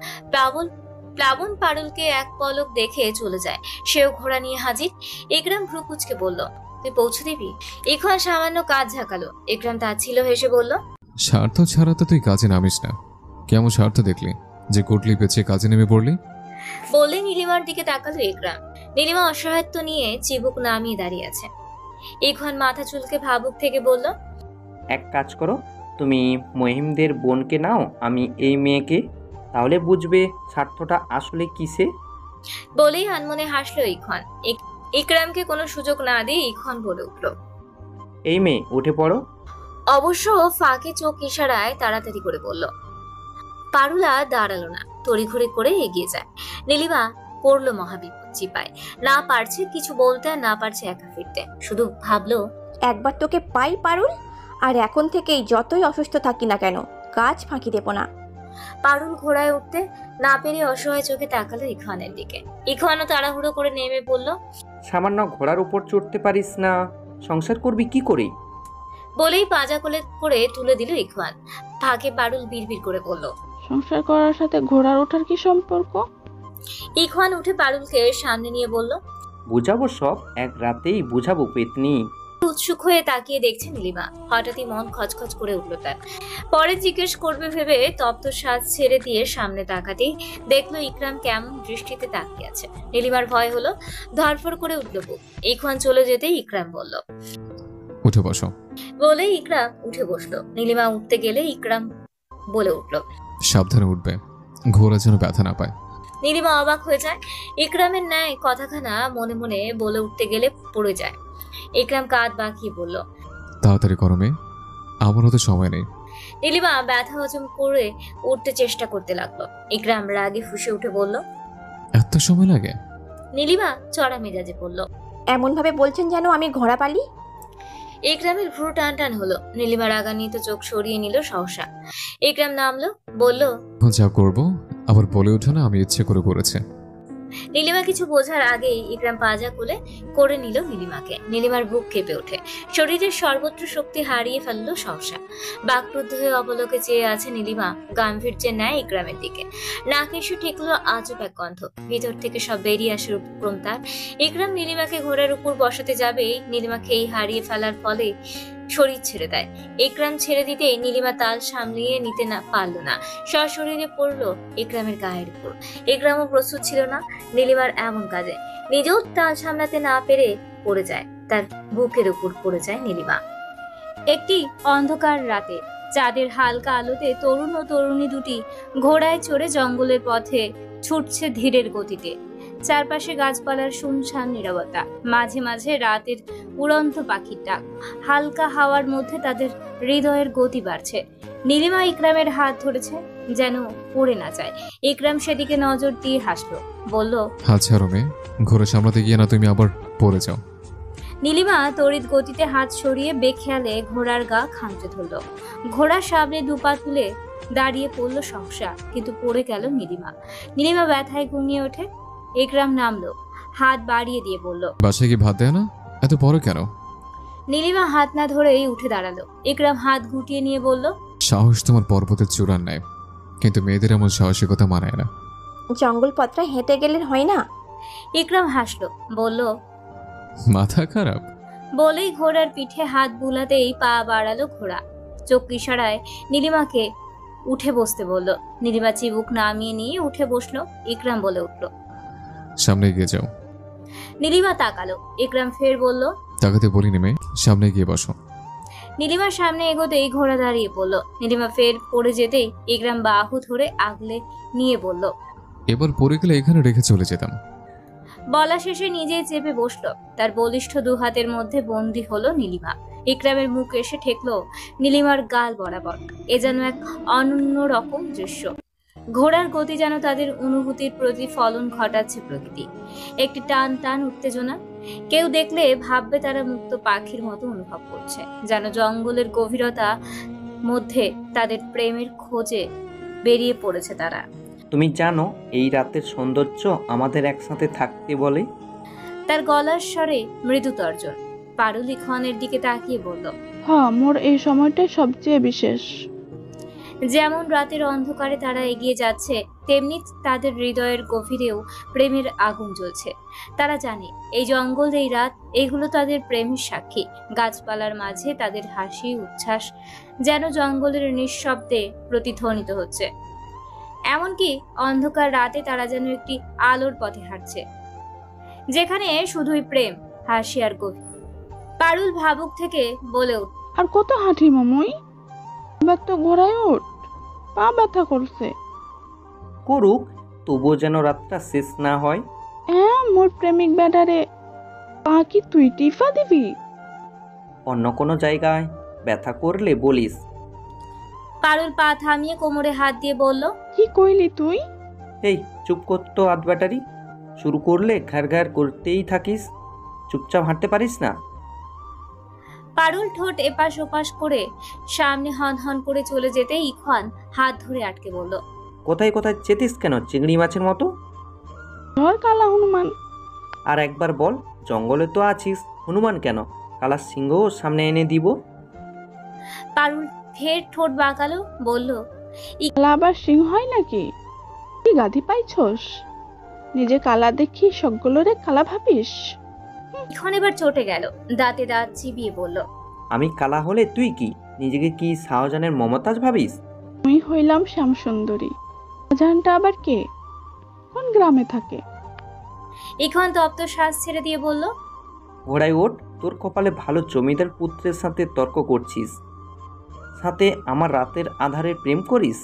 প্লাবন পারুলকে এক পলক দেখে চলে যায়। সেও ঘোড়া নিয়ে হাজির। ইকরাম ভ্রু কুচকে বলল, তুই পৌঁছে দিবি? ইখওয়ান সামান্য কাজ ঝাঁকালো। ইকরাম তাচ্ছিল্য হেসে বলল, স্বার্থ ছাড়া তো তুই কাজে নামিস না। কেমন স্বার্থ দেখলি যে কোটলি পেঁচে কাজে নেমে পড়লি? বলে নীলিমার দিকে তাকালো ইকরাম। নীলিমা অসহায়ত্ব নিয়ে চিবুক নামিয়ে দাঁড়িয়ে আছে। ইখওয়ান মাথা চুলকে ভাবুক থেকে বলল, এক কাজ করো, তুমি মহিমদের বোনকে নাও, আমি এই মেয়েকে, তাহলে বুঝবে স্বার্থটা আসলে কিসে। বলেই আনমনে হাসলো ইখওয়ান। ইকরামকে কোনো সুযোগ না দিয়ে ইখওয়ান বলে উঠল, এই মেয়ে উঠে পড়ো। অবশ্য ফাঁকে চোখ ইশারায় তাড়াতাড়ি করে বলল। পারুলা দাঁড়ালো না, তড়িঘড়ি করে এগিয়ে যায়। নীলিমা পড়লো মহাবিপদ চিপায়। না পারছে কিছু বলতে, আর না পারছে একা ফিরতে। শুধু ভাবলো, একবার তোকে পাই পারুল, আর এখন থেকেই যতই অসুস্থ থাকি না কেন কাজ ফাঁকি দেব না। পারুল ঘোড়ায় উঠতে না পেরে অসহায় চোখে তাকালো ইখওয়ানের দিকে। ইখওয়ানও তাড়াহুড়ো করে নেমে পড়ল। সামান্য ঘোড়ার উপর চড়তে পারিস না, সংসার করবি কি করে? বলেই পাজা কোলে করে তুলে দিল ইখওয়ান। ফাঁকে পারুল বিড়বিড় করে বলল, সংসার করার সাথে ঘোড়ার ওঠার কি সম্পর্ক? ইখওয়ান উঠে পারুলকে সামনে নিয়ে বলল, বুঝাবো সব, এক রাতেই বুঝাবো পেতনি। উৎসুক হয়ে তাকিয়ে দেখছে নীলিমা। হঠাৎই মন খচখচ করে উঠল তার। পরে জিজ্ঞেস করবে ভেবে তপ্ত সাজ ছেড়ে দিয়ে সামনে তাকাতেই দেখলো ইকরাম কেমন দৃষ্টিতে তাকিয়ে আছে। নীলিমার ভয় হলো, ধরফর করে উঠল বুক। ইখওয়ান চলে যেতেই ইকরাম বলল, উঠে বসো। বলে ইকরাম উঠে বসলো। নীলিমা উঠতে গেলে ইকরাম বলে উঠল, সাবধানে উঠবে, ঘোড়া যেন ব্যথা না পায়। নীলিমা অবাক হয়ে যায়। ইকরামের ন্যায় কথাখানা মনে মনে বলে উঠতে গেলে পড়ে যায়। ইকরাম কাঁধ বাঁকিয়ে বলল, তাড়াতাড়ি করো মেয়ে, আমার হতে সময় নেই। নীলিমা ব্যথা হজম করে উঠতে চেষ্টা করতে লাগলো। ইকরাম রাগে ফুঁসে উঠে বলল, এত সময় লাগে? নীলিমা চড়া মেজাজে বলল, এমন ভাবে বলছেন যেন আমি ঘোড়া পালি। ইকরামের ভ্রু টান টান হলো। নীলিমা রাগান্বিত চোখ সরিয়ে নিল সহসা। ইকরাম নামলো, বলল, যা করবো আবার বলে ওঠো না আমি ইচ্ছে করে করেছে। নীলিমা কিছু বোঝার আগেই ইকরাম পাজা করে নিল নীলিমাকে। নীলিমার বুক কেঁপে ওঠে, শরীরের সর্বত্র শক্তি হারিয়ে ফেললো সহসা। বাকরুদ্ধ হয়ে অবলোকে চেয়ে আছে নীলিমা গাম্ভীর্যে ন্যায় ইকরামের দিকে। নাকে এসে ঠেকলো আজব এক গন্ধ, ভিতর থেকে সব বেরিয়ে আসার উপক্রম তার। ইকরাম নীলিমাকে ঘোড়ার উপর বসাতে যাবেই নীলিমাকেই হারিয়ে ফেলার ফলে শরীর ছেড়ে দেয়। ইকরাম ছেড়ে দিতেই নীলিমা তাল সামলিয়ে নিতে পারল না, সশরীরে পড়লো ইকরামের গায়ের উপর। ইকরামও প্রস্তুত ছিল না নীলিমার এমন কাজে, নিজেও তাল সামলাতে না পেরে পড়ে যায়, তার বুকের উপর পড়ে যায় নীলিমা। একটি অন্ধকার রাতে চাঁদের হালকা আলোতে তরুণ ও তরুণী দুটি ঘোড়ায় চড়ে জঙ্গলের পথে ছুটছে ধীরের গতিতে। চারপাশে গাছপালার শুনশান নীরবতা, মাঝে মাঝে রাতের উড়ন্ত পাখির ডাক। হালকা হাওয়ার মধ্যে তাদের হৃদয়ের গতি বাড়ছে। নীলিমা ইকরামের হাত ধরেছে যেন পড়ে না যায়। ইকরাম সেদিকে নজর দিয়ে হাসলো, বলল, হাত ছাড়ো মেয়ে, ঘোড়া সামলাতে গিয়ে না তুমি আবার পড়ে যাও। নীলিমা তড়িৎ গতিতে হাত সরিয়ে বেখেয়ালে ঘোড়ার গা খামচে ধরল। ঘোড়া সামনে দুপা তুলে দাঁড়িয়ে পড়লো সহসা, কিন্তু পড়ে গেল নীলিমা। নীলিমা ব্যথায় ঘুমিয়ে ওঠে। ইকরাম নামলো, হাত বাড়িয়ে দিয়ে বলল, বাসায় কি ভাত দেয় না? এত বড় কেন? নীলিমা হাত না ধরেই উঠে দাঁড়ালো। ইকরাম হাত গুটিয়ে নিয়ে বলল, সাহস তোমার পর্বতের চূড়ার নেয়, কিন্তু মেয়েদের এমন সাহসিকতা মানায় না। জঙ্গল পথটা হেঁটে গেলে হয় না? ইকরাম হাসলো, বলল, মাথা খারাপ? বলেই ঘোড়ার পিঠে হাত বুলাতেই পা বাড়ালো ঘোড়া। চোখ ইশারায় নীলিমাকে উঠে বসতে বলল। নীলিমা চিবুক নামিয়ে নিয়ে উঠে বসলো। ইকরাম বলে উঠল, সামনে গিয়ে যাও। নীলিমা তাকালো। ইকরাম ফের বলল, তাকাতে বলিনি মেয়ে, সামনে গিয়ে বসো। নীলিমার সামনে এগোতেই ঘোড়া দাঁড়িয়ে পড়লো। নীলিমা ফের পড়ে যেতেই ইকরাম বাহু ধরে আগলে নিয়ে বলল, এবার পড়ে গেলে এখানে রেখে চলে যেতাম। বলা শেষে নিজেই চেপে বসলো। তার বলিষ্ঠ দু হাতের মধ্যে বন্দী হলো নীলিমা। ইকরামের মুখ এসে ঠেকলো নীলিমার গাল বরাবর। এ যেন এক অনন্য রকম দৃশ্য। ঘোড়ার গতি যেন তাদের অনুভূতির প্রতিফলন ঘটাচ্ছে প্রকৃতি। একটি টান টান উত্তেজনা। কেউ দেখলে ভাববে তারা মুক্ত পাখির মতো অনুভব করছে, যেন জঙ্গলের গভীরতা মধ্যে তাদের প্রেমের খোঁজে বেরিয়ে পড়েছে তারা। তুমি জানো এই রাতের সৌন্দর্য আমাদের একসাথে থাকতে বলে। তার গলার স্বরে মৃদু তর্জন। পারুল ইখওয়ানের দিকে তাকিয়ে বলল, মোর এই সময়টাই সবচেয়ে বিশেষ। যেমন রাতের অন্ধকারে তারা এগিয়ে যাচ্ছে, তেমনি তাদের হৃদয়ের গভীরেও প্রেমের আগুন জ্বলছে। তারা জানে এই জঙ্গল, এই রাত, এগুলো তাদের প্রেমের সাক্ষী। গাছপালার মাঝে তাদের হাসি উচ্ছ্বাস যেন জঙ্গলের নিঃশব্দে প্রতিধ্বনিত হচ্ছে। এমনকি অন্ধকার রাতে তারা যেন একটি আলোর পথে হাঁটছে, যেখানে শুধুই প্রেম, হাসি আর গভীর। পারুল ভাবুক থেকে বলে উঠল, আর কত হাঁটি মামুই, এবার তো ঘোড়ায় ওঠ, পা ব্যথা করছে। করুক, তবুও যেন রাতটা শেষ না হয়। মোর প্রেমিক ব্যাটারে পা কি তুই টিফা দিবি? অন্য কোনো জায়গায় ব্যথা করলে বলিস। পারুল পা থামিয়ে কোমরে হাত দিয়ে বলল, কি কইলি তুই? এই চুপ করতো আধ ব্যাটারি, শুরু করলে ঘাড় ঘাড় করতেই থাকিস, চুপচাপ হাঁটতে পারিস না? পারুল ঠোঁট এপাশ ওপাশ করে সামনে হন হন করে চলে যেতে ইখওয়ান হাত ধরে আটকে বলল, কোথায় কোথায় চেতিস কেন চিংড়ি মাছের মতো? ধর কালা হনুমান। আর একবার বল, জঙ্গলে তো আছিস, হনুমান কেন, কালা সিংহও সামনে এনে দিব। পারুল ফের ঠোঁট বাঁকালো, বলল, কালা আবার সিংহ হয় নাকি? কি গাধি পাইছস? নিজে কালা দেখি সবগুলোরে কালা ভাবিস? ইখওয়ান এবার চটে গেল, দাঁতে দাঁত চিবিয়ে বলল, আমি কালা হলে তুই কি নিজেকে কি শাহজাহানের মমতাজ ভাবিস? আমি হইলাম শ্যামসুন্দরী। শাহজাহানটা আবার কে? কোন গ্রামে থাকে? ইখওয়ান তপ্ত শ্বাস ছেড়ে দিয়ে বলল, ঘোড়ায় ওঠ, তোর কপালে ভালো জমিদার পুত্রের সাথে তর্ক করছিস, সাথে আমার রাতের আধারে প্রেম করিস।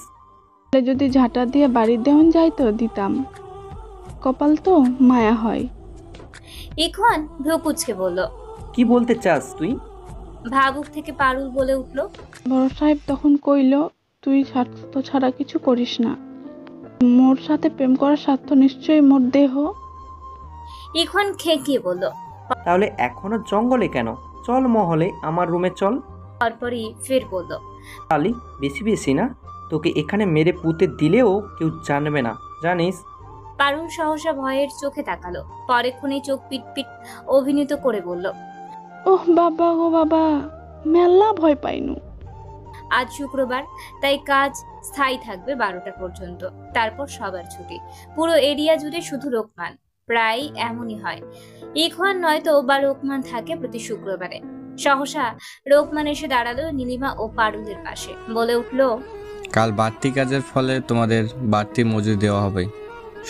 যদি ঝাঁটা দিয়ে বাড়ির দেওয়ান যাইতো দিতাম, কপাল তো মায়া হয়। ইখওয়ান ভ্রু কুঁচকে বলল, কি বলতে চাস তুই? ভাবুক থেকে পারুল বলে উঠল, বড় সাহেব তখন কইল, তুই স্বার্থ ছাড়া কিছু করিস না, মোর সাথে প্রেম করার স্বার্থ নিশ্চয়ই মোর দেহ। ইখওয়ান খেঁকিয়ে বলল, তাহলে এখনো জঙ্গলে কেন? চল মহলে, আমার রুমে চল। তারপরই ফের বলল, আলি বেশি বেশি না, তোকে এখানে মেরে পুঁতে দিলেও কেউ জানবে না, জানিস। পারুল সহসা ভয়ের চোখে তাকালো, পরেক্ষণেই চোখ পিটপিট অভিনীত করে বলল, ওহ বাবা গো বাবা, মেলা ভয় পাইনু। আজ শুক্রবার, তাই কাজ স্থায়ী থাকবে 12টা পর্যন্ত, তারপর সবার ছুটি। পুরো এরিয়া জুড়ে শুধু রোকমান, প্রায় এমনই হয়। ইখওয়ান নয়তো বা রোকমান থাকে প্রতি শুক্রবারে। সহসা রোকমান এসে দাঁড়ালো নীলিমা ও পারুলের পাশে, বলে উঠল, কাল বাড়তি কাজের ফলে তোমাদের বাড়তি মজুরি দেওয়া হবে।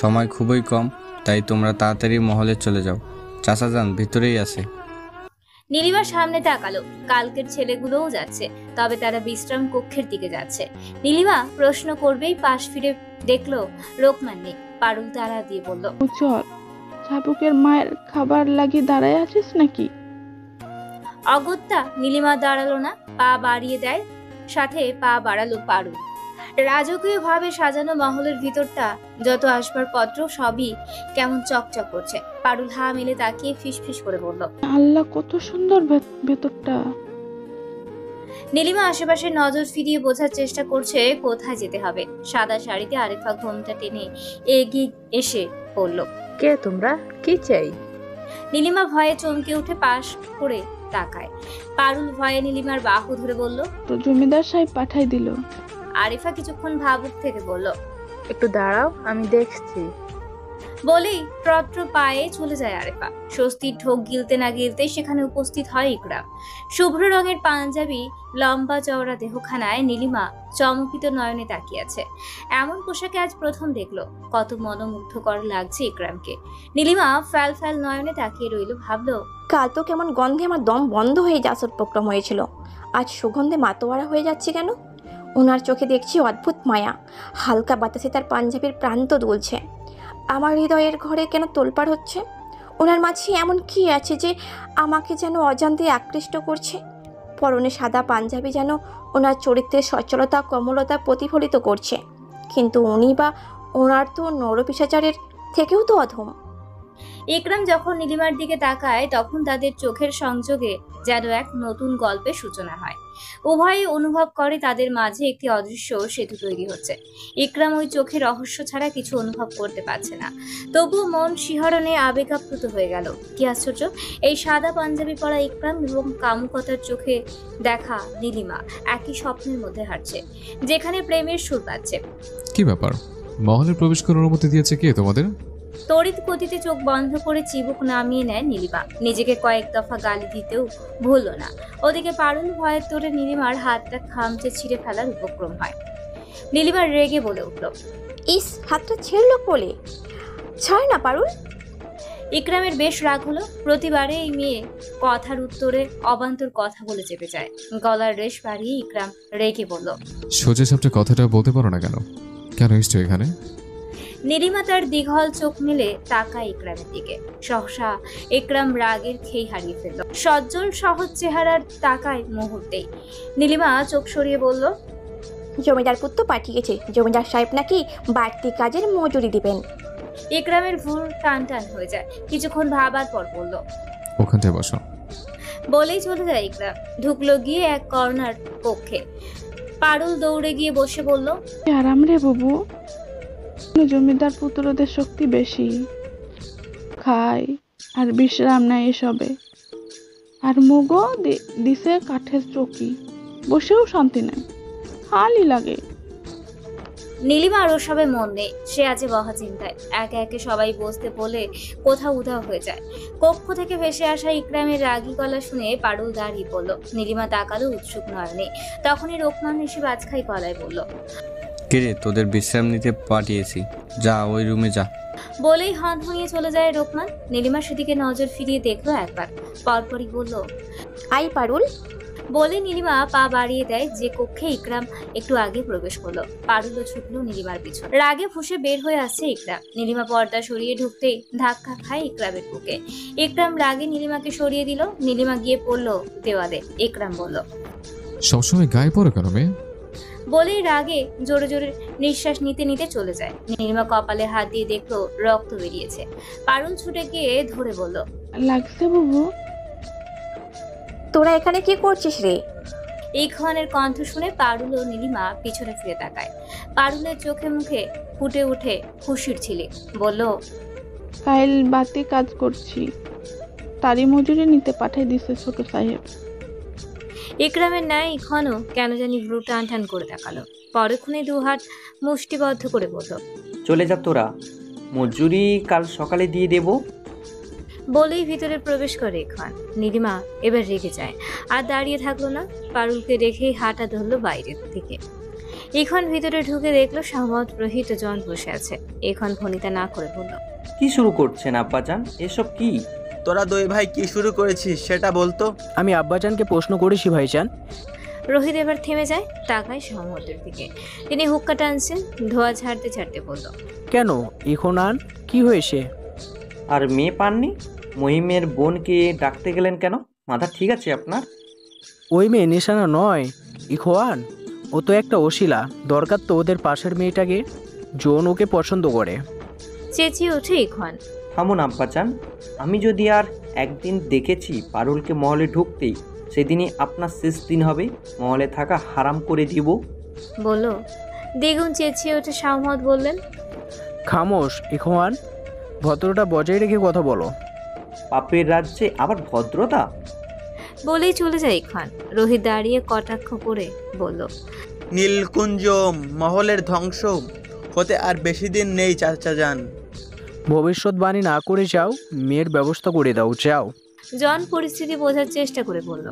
সময় খুবই কম, তাই তোমরা তাড়াতাড়ি মহলে চলে যাও। চাচা যান ভিতরেই আছে। নীলিমা সামনে তাকালো, কালকের ছেলেগুলোও যাচ্ছে, তবে তারা বিশ্রাম কক্ষের দিকে যাচ্ছে। নীলিমা প্রশ্ন করবেই পাশ ফিরে দেখলো রোকমান নেই। পারুল তাড়া দিয়ে বলল, চল, চাবুকের মায়ের খাবার লাগিয়ে দাঁড়ায় আছিস নাকি? অগত্যা নীলিমা দাঁড়ালো না, পা বাড়িয়ে দেয়, সাথে পা বাড়ালো পারুল। রাজকীয় ভাবে সাজানো মহলের ভিতরটা, যত আসবাবপত্র সবই কেমন চকচক করছে। পারুল হা মেলে তাকিয়ে ফিসফিস করে বলল, আল্লাহ কত সুন্দর ভেতরটা। নীলিমা আশেপাশে নজর ফিরিয়ে বোঝার চেষ্টা করছে কোথায় যেতে হবে। সাদা শাড়িতে আরেফা ঘোমটা টেনে এগিয়ে এসে বলল, কে তোমরা, কি চাই? নীলিমা ভয়ে চমকে উঠে পাশ করে তাকায়। পারুল ভয়ে নীলিমার বাহু ধরে বলল, তো জমিদার সাহেব পাঠাই দিল। আরিফা কিছুক্ষণ ভাবুক থেকে বলল, একটু দাঁড়াও, আমি দেখছি। বলেই ট্রট্র পায়ে চলে যায় আরিফা। স্বস্তির ঢোক গিলতে না গিলতে সেখানে উপস্থিত হয় ইকরাম। শুভ্র রঙের পাঞ্জাবি, লম্বা চওড়া দেহখানায় নীলিমা চমকিত নয়নে তাকিয়ে আছে। এমন পোশাকে আজ প্রথম দেখলো। কত মনোমুগ্ধকর লাগছে ইকরামকে। নীলিমা ফ্যাল ফ্যাল নয়নে তাকিয়ে রইল, ভাবলো, কাল তো কেমন গন্ধে আমার দম বন্ধ হয়ে যাওয়ার উপক্রম হয়েছিল, আজ সুগন্ধে মাতোয়ারা হয়ে যাচ্ছে কেন? ওনার চোখে দেখছি অদ্ভুত মায়া, হালকা বাতাসে তার পাঞ্জাবির প্রান্ত দুলছে। আমার হৃদয়ের ঘরে কেন তোলপাড় হচ্ছে? ওনার মাঝে এমন কি আছে যে আমাকে যেন অজান্তে আকৃষ্ট করছে? পরনে সাদা পাঞ্জাবি যেন ওনার চরিত্রের সচলতা কোমলতা প্রতিফলিত করছে, কিন্তু উনি বা ওনার তো নরপিশাচারের থেকেও তো অধম। ইকরাম যখন নীলিমার দিকে তাকায়, তখন তাদের চোখের সংযোগে যেন এক নতুন গল্পের সূচনা হয়। উভয়ে অনুভব করে তাদের মাঝে একটি অদৃশ্য সেতু তৈরি হচ্ছে। ইকরাম ওই চোখের রহস্য ছাড়া কিছু অনুভব করতে পারছে না, তবুও মন শিহরণে আবেগাপ্লুত হয়ে গেল। কি আশ্চর্য, এই সাদা পাঞ্জাবি পরা ইকরাম এবং কামুকতার চোখে দেখা নীলিমা একই স্বপ্নের মধ্যে হাঁটছে, যেখানে প্রেমের সুর পাচ্ছে। কি ব্যাপার, মহলে প্রবেশ করার অনুমতি দিয়েছে কে তোমাদের? তড়িৎ গতিতে চোখ বন্ধ করে চিবুক নামিয়ে নেয় নীলিমা। নিজেকে কয়েক দফা গালি দিতেও ভুলল না। ওদিকে পারুল ভয়ের তোড়ে নীলিমার হাতটা খামচে ছিঁড়ে ফেলার উপক্রম হয়। নীলিমা রেগে বলে উঠল, ইস, হাতটা ছেড়লো বলে, ছাড় না পারুল। ইকরামের বেশ রাগ হলো। প্রতিবারে এই মেয়ে কথার উত্তরে অবান্তর কথা বলে চেপে যায়। গলার রেশ বাড়িয়ে ইকরাম রেগে বলল, সোজা সাপটা কথাটা বলতে পারো না কেন? কেন এসছো এখানে? নীলিমা তার দীঘল চোখ মেলে তাকায় ইকরামের দিকে। সহসা ইকরাম রাগের খেই হারিয়ে ফেলল। সজ্জল সহজ চেহারার তাকায় মুহূর্তেই। নীলিমা চোখ সরিয়ে বলল, জমিদার পুত্র পাঠিয়েছে, জমিদার সাহেব নাকি বাড়তি কাজের মজুরি দিবেন। ইকরামের ভুল টান টান হয়ে যায়। কিছুক্ষণ ভাবার পর বলল, ওখানটায় বসো। বলেই চলে যায় ইকরাম। ঢুকলো গিয়ে এক কর্নার কক্ষে। পারুল দৌড়ে গিয়ে বসে বলল, আরাম রে বাবু, জমিদার পুত্রদের শক্তি বেশি, খায় আর বিশ্রাম নেয় এসবে। আর মুগো দিছে কাঠের চৌকি, বসেও শান্তি নেই, খালি লাগে। নীলিমার ওসবে মন নেই। সে আছে বহা চিন্তায়। একে একে সবাই বসতে বলে কোথাও উধাও হয়ে যায়। কক্ষ থেকে ভেসে আসা ইকরামের রাগী গলা শুনে পারুল দাঁড়িয়ে পড়ল। নীলিমা তাকালো উৎসুক নয়নে। তখনই রোকমান এসে বাজখাই গলায় বলল, কিরে, তোদের বিশ্রাম নিতে পাঠিয়েছি, যা ওই রুমে যা। বলেই হনহনিয়ে চলে যায় রোকমান। নীলিমা সেদিকে নজর ফিরিয়ে দেখলো একবার, পরপরই বলল, আই পারুল। বলে নীলিমা পা বাড়িয়ে দেয় যে কক্ষে ইকরাম একটু আগে প্রবেশ করলো। পারুলও ছুটলো নীলিমার পিছনে। রাগে ফুঁসে বের হয়ে আসছে ইকরাম। নীলিমা পর্দা সরিয়ে ঢুকতেই ধাক্কা খায় ইকরামের বুকে। ইকরাম রাগে নীলিমাকে সরিয়ে দিল। নীলিমা গিয়ে পড়লো দেওয়ালে। ইকরাম বলল, সবসময় গায়ে পড়ো কেন মেয়ে? বলেই রাগে জোরে জোরে নিঃশ্বাস নিতে নিতে চলে যায়। নীলিমা কপালে হাত দিয়ে দেখলো রক্ত বেরিয়েছে। পারুল ছুটে গিয়ে ধরে বলল, লাগছে বাবু। তোরা এখানে কি করছিস রে? এই ক্ষণের কণ্ঠ শুনে পারুল ও নীলিমা পিছনে ফিরে তাকায়। পারুলের চোখে মুখে ফুটে উঠে খুশির ছিলি, বলল, কাইল বাতি কাজ করছি, তারই মজুরি নিতে পাঠাই দিছে ছোট সাহেব। ইকরামের ন্যায় ইখনও কেন জানি ভ্রু টান টান করে তাকালো, পরক্ষণে দুহাত মুষ্টিবদ্ধ করে বলল, চলে যা তোরা, মজুরি কাল সকালে দিয়ে দেব। বলেই ভিতরে প্রবেশ করে ইখন। নীলিমা এবার রেগে যায়, আর দাঁড়িয়ে থাকলো না, পারুলকে রেখেই হাঁটা ধরলো বাইরের দিকে। ইখন ভিতরে ঢুকে দেখলো শাহমত, রোহিত ও জন বসে আছে। ইখন ভনিতা না করে বলল, কি শুরু করছেন আব্বাজান, এসব কি? তোরা দুই ভাই কি শুরু করেছিস সেটা বলতো। আমি আব্বাজানকে প্রশ্ন করেছি ভাইজান। রোহিত এবার থেমে যায়, তাকায় শাহমতের দিকে। তিনি হুক্কা টানছেন, ধোয়া ছাড়তে ছাড়তে বলল, কেন এখন আন, কি হয়েছে? আর মেয়ে পাননি? মহিমের বোনকে ডাকতে গেলেন কেন? মাথা ঠিক আছে আপনার? ওই মেয়ে নিশানা নয় ইখওয়ান, ও তো একটা অশিলা। দরকার তো ওদের পাশের মেয়েটাকে, জোন ওকে পছন্দ করে। চেঁচিয়ে ওঠে ইখন। থামুন আব্বাজান, আমি যদি আর একদিন দেখেছি পারুলকে মহলে ঢুকতেই, সেদিনই আপনার শেষ দিন হবে। মহলে থাকা হারাম করে দিব। বলল। দ্বিগুণ চেঁচিয়ে ওঠে শাহমত, বললেন, খামোশ ইখওয়ান, ভদ্রতা বজায় রেখে কথা বলো। পাপের রাজ্যে আবার ভদ্রতা? বলেই চলে যায় ইখন। রোহিত দাঁড়িয়ে কটাক্ষ করে বলল, নীলকুঞ্জ মহলের ধ্বংস হতে আর বেশি দিন নেই চাচা যান। ভবিষ্যৎবাণী না করে যাও, মেয়ের ব্যবস্থা করে দাও, যাও। জন পরিস্থিতি বোঝার চেষ্টা করে বলল,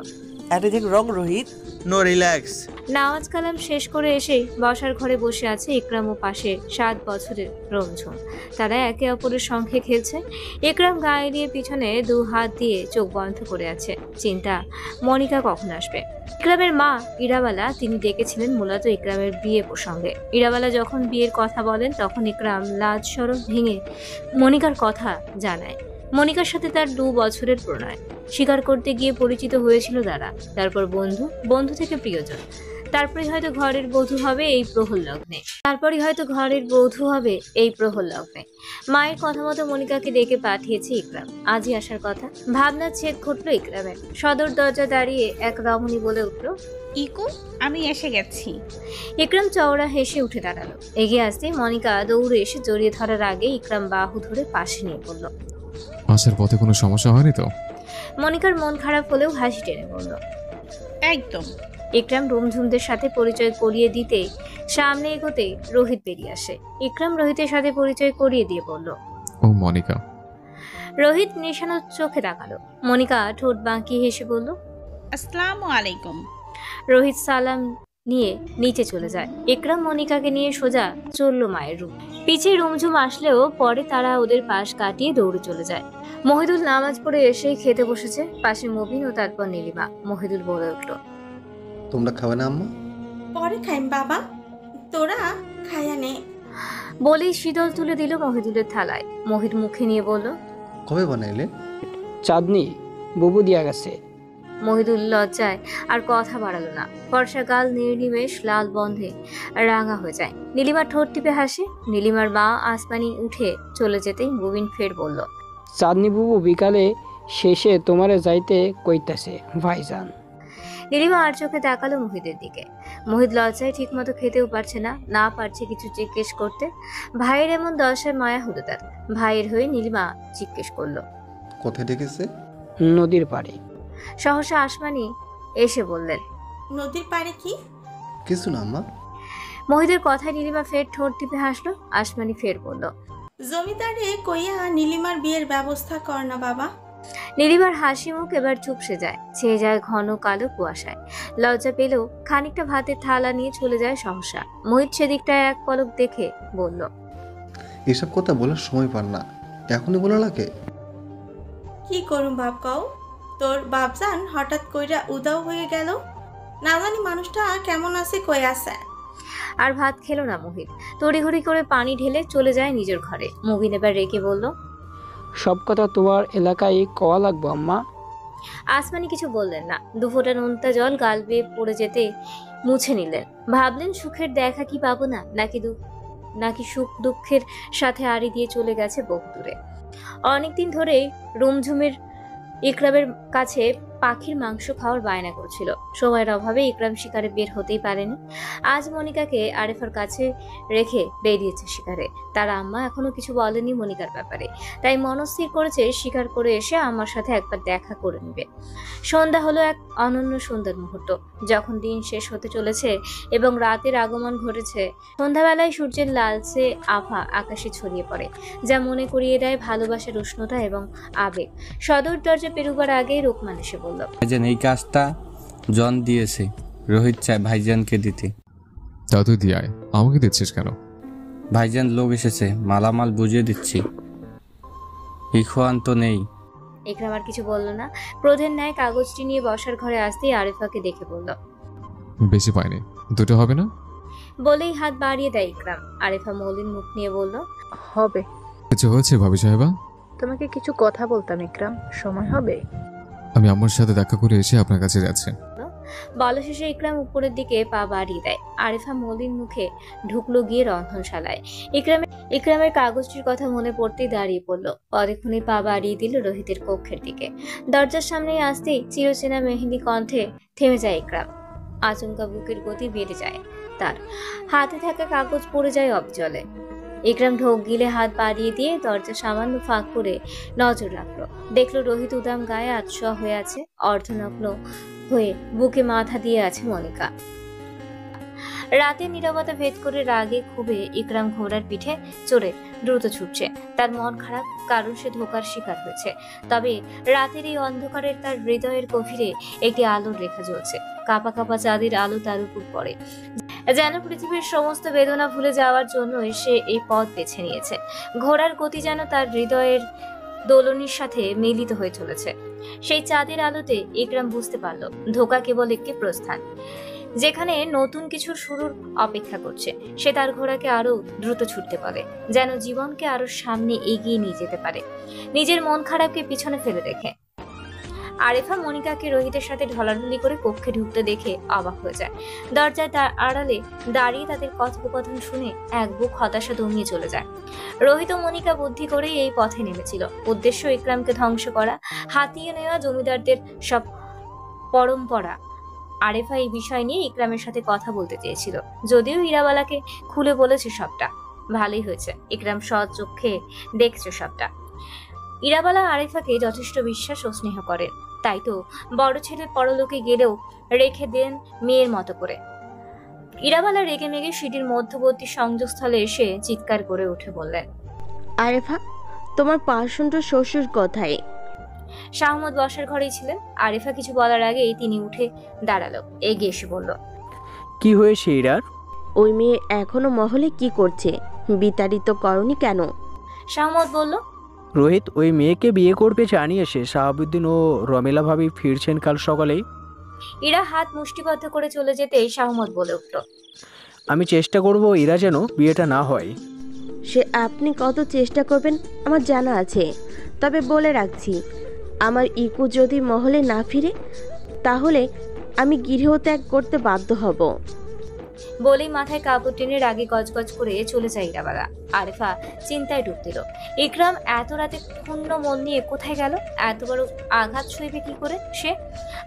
এতদিন রং রোহিত, নো রিল্যাক্স। নামাজ কালাম শেষ করে এসেই বসার ঘরে বসে আছে ইকরাম ও পাশে 7 বছরের রমঝুম। তারা একে অপরের সঙ্গে খেলছে। ইকরাম গায়ে দিয়ে পিছনে 2 হাত দিয়ে চোখ বন্ধ করে আছে। চিন্তা, মনিকা কখন আসবে। ইকরামের মা ইরাবালা, তিনি ডেকেছিলেন মূলত ইকরামের বিয়ে প্রসঙ্গে। ইরাবালা যখন বিয়ের কথা বলেন, তখন ইকরাম লাজ শরম ভেঙে মনিকার কথা জানায়। মনিকার সাথে তার 2 বছরের প্রণয়। স্বীকার করতে গিয়ে পরিচিত হয়েছিল তারা, তারপর বন্ধু, বন্ধু থেকে প্রিয়জন, তারপরে হয়তো ঘরের বধূ হবে এই প্রহর লগ্নে। মায়ের কথা মতো মনিকাকে ডেকে পাঠিয়েছে ইকরাম। আজই আসার কথা। ভাবনার ছেদ ঘটলো ইকরামের। সদর দরজা দাঁড়িয়ে এক রমণী বলে উঠল, ইকু, আমি এসে গেছি। ইকরাম চওড়া হেসে উঠে দাঁড়ালো। এগিয়ে আসতে মনিকা দৌড়ে এসে জড়িয়ে ধরার আগে ইকরাম বাহু ধরে পাশে নিয়ে পড়ল। আসার পথে কোনো সমস্যা হয়নি তো? মনিকার মন খারাপ হলেও হাসি টেনে বলল, একদম। ইকরাম রুমঝুমদের সাথে পরিচয় করিয়ে দিতে সামনে এগোতে রোহিত বেরিয়ে আসে। ইকরাম রোহিতের সাথে পরিচয় করিয়ে দিয়ে বলল, ও মনিকা। রোহিত নিশানো চোখে তাকালো। মনিকা ঠোঁট বাঁকিয়ে হেসে বলল, আসসালামু আলাইকুম। রোহিত সালাম নিয়ে নিচে চলে যায়। ইকরাম মনিকাকে নিয়ে সোজা চলল মায়ের রুম। পিছে রুমঝুম আসলেও পরে তারা ওদের পাশ কাটিয়ে দৌড়ে চলে যায়। মহিদুল নামাজ পড়ে এসেই খেতে বসেছে, পাশে মবিন ও তারপর নীলিমা। মহিদুল বলে উঠল, তোমরা খাবে না আম্মা? পরে খাইম বাবা, তোরা খায়া নে। বলেই শীতল তুলে দিল মহিদুলের থালায়। মহিদ মুখে নিয়ে বলল, কবে বানাইলে? চাঁদনি বুবু দিয়া গেছে। মহিদুল লজ্জায় আর কথা বাড়ালো না। ফর্সা গাল নির্নিমেষ লাল বন্ধে রাঙা হয়ে যায়। নীলিমার ঠোঁট টিপে হাসে। নীলিমার মা আসমানি উঠে চলে যেতেই মুবিন ফের বলল, চাঁদনি বুবু বিকালে শেষে তোমারে যাইতে কইতাছে ভাইজান। নীলিমা আর চোখে তাকালো মহিদের দিকে। মহিদ লজ্জায় ঠিক মতো খেতেও পারছে না পারছে কিছু জিজ্ঞেস করতে। ভাইয়ের এমন দশায় মায়া হলো তার। ভাইয়ের হয়ে নীলিমা জিজ্ঞেস করলো, কোথায় ডেকেছে? নদীর পাড়ে। সহসা আসমানি এসে বললেন, নদীর পাড়ে কি? কিছু না আম্মা। মহিদের কথায় নীলিমা ফের ঠোঁট টিপে হাসলো। আসমানি ফের বলল, জমিদারে কইয়া নীলিমার বিয়ের ব্যবস্থা কর না বাবা। নীলিমার হাসি মুখ এবার চুপসে যায়, ছেয়ে যায় ঘন কালো কুয়াশায়। লজ্জা পেলেও খানিকটা ভাতের থালা নিয়ে চলে যায় সহসা। মোহিত সেদিকটায় এক পলক দেখে বলল, এসব কথা বলার সময় পার না, এখনই বলা লাগে? কি করুম বাপ কও, তোর বাপজান হঠাৎ কইরা উদাও হয়ে গেল। না জানি মানুষটা কেমন আছে কই আছে। আর ভাত খেলো না মোহিত। তড়িঘড়ি করে পানি ঢেলে চলে যায় নিজের ঘরে। মুবিন এবার রেখে বলল, সব কথা তোমার এলাকায় কওয়া লাগবো আম্মা। আসমানি কিছু বললেন না। দুফোঁটা নোনতা জল গাল বেয়ে পড়ে যেতে মুছে নিলেন। ভাবলেন সুখের দেখা কি পাবো না, নাকি সুখ দুঃখের সাথে আড়ি দিয়ে চলে গেছে বহু দূরে। অনেকদিন ধরেই রুমঝুমের ইকরামের কাছে পাখির মাংস খাওয়ার বায়না করছিল। সময়ের অভাবে ইকরাম শিকারে বের হতেই পারেনি। আজ মনিকাকে আরিফার কাছে রেখে বেরিয়েছে শিকারে। তার আম্মা এখনো কিছু বলেনি মনিকার ব্যাপারে, তাই মনস্থির করেছে শিকার করে এসে আম্মার সাথে একবার দেখা করে নেবে। সন্ধ্যা হলো এক অনন্য সুন্দর মুহূর্ত, যখন দিন শেষ হতে চলেছে এবং রাতের আগমন ঘটেছে। সন্ধ্যাবেলায় সূর্যের লালচে আভা আকাশে ছড়িয়ে পড়ে, যা মনে করিয়ে দেয় ভালোবাসার উষ্ণতা এবং আবেগ। সদর দরজা পেরুবার আগেই রুকমান এসে বলল, ভাইজান এই কাজটা জন দিয়েছে, রোহিত চায় ভাইজানকে দিতে। তা তুই দিয়ে আয়, আমাকে দিচ্ছিস কেন? ভাইজান লোক এসেছে, মালামাল বুঝিয়ে দিচ্ছি। ইখওয়ান তো নেই। ইকরাম আর কিছু বলল না। ক্রোধের ন্যায় কাগজটি নিয়ে বসার ঘরে আসতেই আরিফাকে দেখে বলল, বেশি পাইনি, দুটো হবে না? বলেই হাত বাড়িয়ে দেয় ইকরাম। আরিফা মলিন মুখ নিয়ে বলল, হবে। কিছু হয়েছে ভাবি সাহেবা? তোমাকে কিছু কথা বলতাম ইকরাম, সময় হবে? আমি আমার সাথে দেখা করে এসে আপনার কাছে যাচ্ছি। বলা শেষে ইকরাম উপরের দিকে পা বাড়িয়ে দেয়। আরিফা মলিন মুখে ঢুকলো গিয়ে রন্ধনশালায়। ইকরামের কাগজটির কথা মনে পড়তেই দাঁড়িয়ে পড়ল। পরক্ষণে পা বাড়িয়ে দিল রোহিতের কক্ষের দিকে। দরজার সামনে আসতেই চিরচেনা মেহেন্দি কণ্ঠে থেমে যায় ইকরাম। আচমকা বুকের গতি বেড়ে যায়, তার হাতে থাকা কাগজ পড়ে যায় অবিচলে। ইকরাম ঢোক গিলে হাত বাড়িয়ে দিয়ে দরজা সামান্য ফাঁক করে নজর রাখলো। দেখলো রোহিত উদাম গায়ে আতশোয়া হয়ে আছে, অর্ধনগ্ন হয়ে বুকে মাথা দিয়ে আছে মনিকা। রাতে নীরবতা ভেদ করে রাগে ক্ষোভে ইকরাম ঘোড়ার পিঠে চড়ে দ্রুত ছুটছে। তার মন খারাপ, কারণ সে ধোকার শিকার হয়েছে। তবে রাতের এই অন্ধকারের তার হৃদয়ের গভীরে একটি আলোর রেখা জ্বলছে। কাঁপা কাঁপা চাঁদের আলো তার উপর পড়ে, যেন পৃথিবীর সমস্ত বেদনা ভুলে যাওয়ার জন্য সে এই পথ বেছে নিয়েছে। ঘোড়ার গতি যেন তার হৃদয়ের দোলনির সাথে মিলিত হয়ে চলেছে। সেই চাঁদের আলোতে ইকরাম বুঝতে পারল ধোকা কেবল একটি প্রস্থান, যেখানে নতুন কিছুর শুরুর অপেক্ষা করছে। সে তার ঘোড়াকে আরো দ্রুত ছুটতে পারে, যেন জীবনকে আরো সামনে এগিয়ে নিয়ে যেতে পারে, নিজের মন খারাপকে পিছনে ফেলে রেখে। আরিফা মনিকাকে রোহিতের সাথে ঢলাঢলি করে কক্ষে ঢুকতে দেখে অবাক হয়ে যায়। দরজায় তার আড়ালে দাঁড়িয়ে তাদের কথোপকথন শুনে এক বুক হতাশা দমিয়ে চলে যায়। রোহিত ও মনিকা বুদ্ধি করেই এই পথে নেমেছিল। উদ্দেশ্য ইকরামকে ধ্বংস করা, হাতিয়ে নেওয়া জমিদারদের সব পরম্পরা। আরিফা এই বিষয় নিয়ে ইকরামের সাথে কথা বলতে চেয়েছিল, যদিও ইরাবালাকে খুলে বলেছে সবটা। ভালোই হয়েছে, ইকরাম সৎ চোখে দেখছে সবটা। ইরাবালা আরিফাকে যথেষ্ট বিশ্বাস ও স্নেহ করেন, তাই তো বড় ছেলে পরলোকে গেলেও রেখে দেন মেয়ের মতো করে। ইরাবালা রেগে মেগে সিঁড়ির মধ্যবর্তী সংযোগস্থলে এসে চিৎকার করে উঠে বললেন, আরিফা, তোমার পার্সনটা শ্বশুর কোথায়? শাহমত বসার ঘরেই ছিলেন। আরিফা কিছু বলার আগেই তিনি উঠে দাঁড়ালো, এগিয়ে এসে বলল, কি হয়েছে ইরার? ওই মেয়ে এখনো মহলে কি করছে? বিতাড়িত করনি কেন? শাহমত বলল, রোহিত ওই মেয়েকে বিয়ে করবে জানিয়েছে। শাহাবুদ্দিন ও রমেলা ভাবি ফিরছেন কাল সকালেই। ইরা হাত মুষ্টিবদ্ধ করে চলে যেতেই শাহমত বলে উঠল, আমি চেষ্টা করব ইরা যেন বিয়েটা না হয়। সে আপনি কত চেষ্টা করবেন আমার জানা আছে, তবে বলে রাখছি, আমার ইকু যদি মহলে না ফিরে তাহলে আমি গৃহত্যাগ করতে বাধ্য হব। বলেই মাথায় কাপড় টেনে রাগে গজগজ করে চলে যায় ইরাবালা। আরিফা চিন্তায় ডুব দিল। ইকরাম এত রাতে ক্ষুণ্ণ মন নিয়ে কোথায় গেল? এত বড় আঘাত সইবে কি করে সে?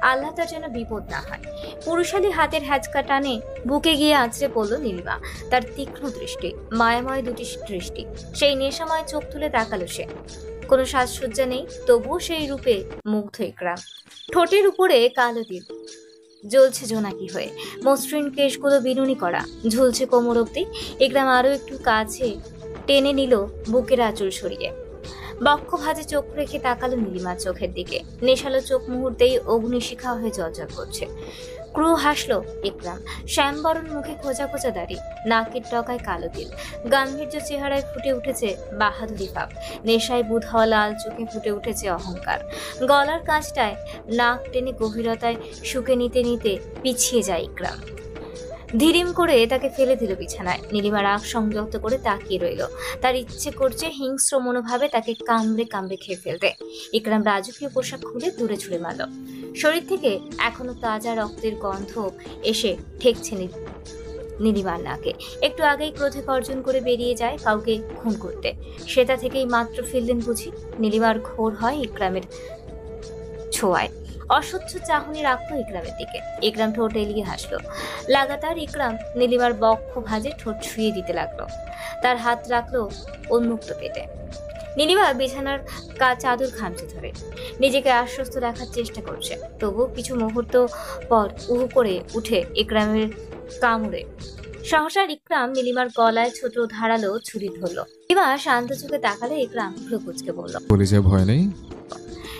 আল্লাহ তার যেন বিপদ না হয়। পুরুষালী হাতের হ্যাচকা টানে বুকে গিয়ে আছড়ে পড়ল নীলিমা। তার তীক্ষ্ণ দৃষ্টি, মায়াময় দুটি দৃষ্টি। সেই নেশাময় চোখ তুলে তাকালো সে। কোনো সাজসজ্জা নেই, তবুও সেই রূপে মুগ্ধ ইকরাম। ঠোঁটের উপরে কালো তিল জ্বলছে জোনাকি হয়ে, মসৃণ কেশগুলো বিনুনি করা, ঝুলছে কোমর অব্দি। ইকরাম আরো একটু কাছে টেনে নিল বুকের আঁচল সরিয়ে। বক্ষ ভাঁজে চোখ রেখে তাকালো নীলিমার চোখের দিকে। নেশালো চোখ মুহূর্তেই অগ্নিশিখা হয়ে জ্বলজ্বল করছে। ক্রু হাসলো ইকরাম। শ্যামবরণ মুখে খোঁজা খোঁজা দাড়ি, নাকের টকায় কালো তিল, গাম্ভীর্য চেহারায় ফুটে উঠেছে বাহাদুরি ভাব। নেশায় বুধ হওয়া লাল চোখে ফুটে উঠেছে অহংকার। গলার কাছটায় নাক টেনে গভীরতায় শুকে নিতে নিতে পিছিয়ে যায় ইকরাম। ধীরিম করে তাকে ফেলে দিল বিছানায়। নীলিমা রাগ সংযত করে তাকিয়ে রইল। তার ইচ্ছে করছে হিংস্র মনোভাবে তাকে কামড়ে কামড়ে খেয়ে ফেলতে। ইকরাম রাজকীয় পোশাক খুলে দূরে ছুঁড়ে মারল। শরীর থেকে এখনো তাজা রক্তের গন্ধ এসে ঠেকছে নীলিমার নাকে। একটু আগেই ক্রোধে গর্জন করে বেরিয়ে যায় কাউকে খুন করতে। সেটা থেকেই মাত্র ফিরলেন বুঝি। নীলিমার ঘোর হয় ইকরামের ছোঁয়ায়। অসহ্য চাহনি রাখলো ইকরামের দিকে। ইকরাম ঠোঁট এলিয়ে হাসলো। লাগাতার ইকরাম নীলিমার বক্ষ ভাঁজে ঠোঁট ছুঁয়ে দিতে লাগলো। তার হাত রাখলো উন্মুক্ত পেটে। নীলিমা বিছানার চাদর খামচে ধরে নিজেকে আশ্বস্ত রাখার চেষ্টা করছে। তবুও কিছু মুহূর্ত পর উহু করে উঠে ইকরামের কামড়ে। সহসা ইকরাম নীলিমার গলায় ছোট ধারালো ছুরি ধরলো। নীলিমা শান্ত চোখে তাকালে ইকরাম ভ্রু কুঁচকে বলল, কলিজায় ভয় নেই?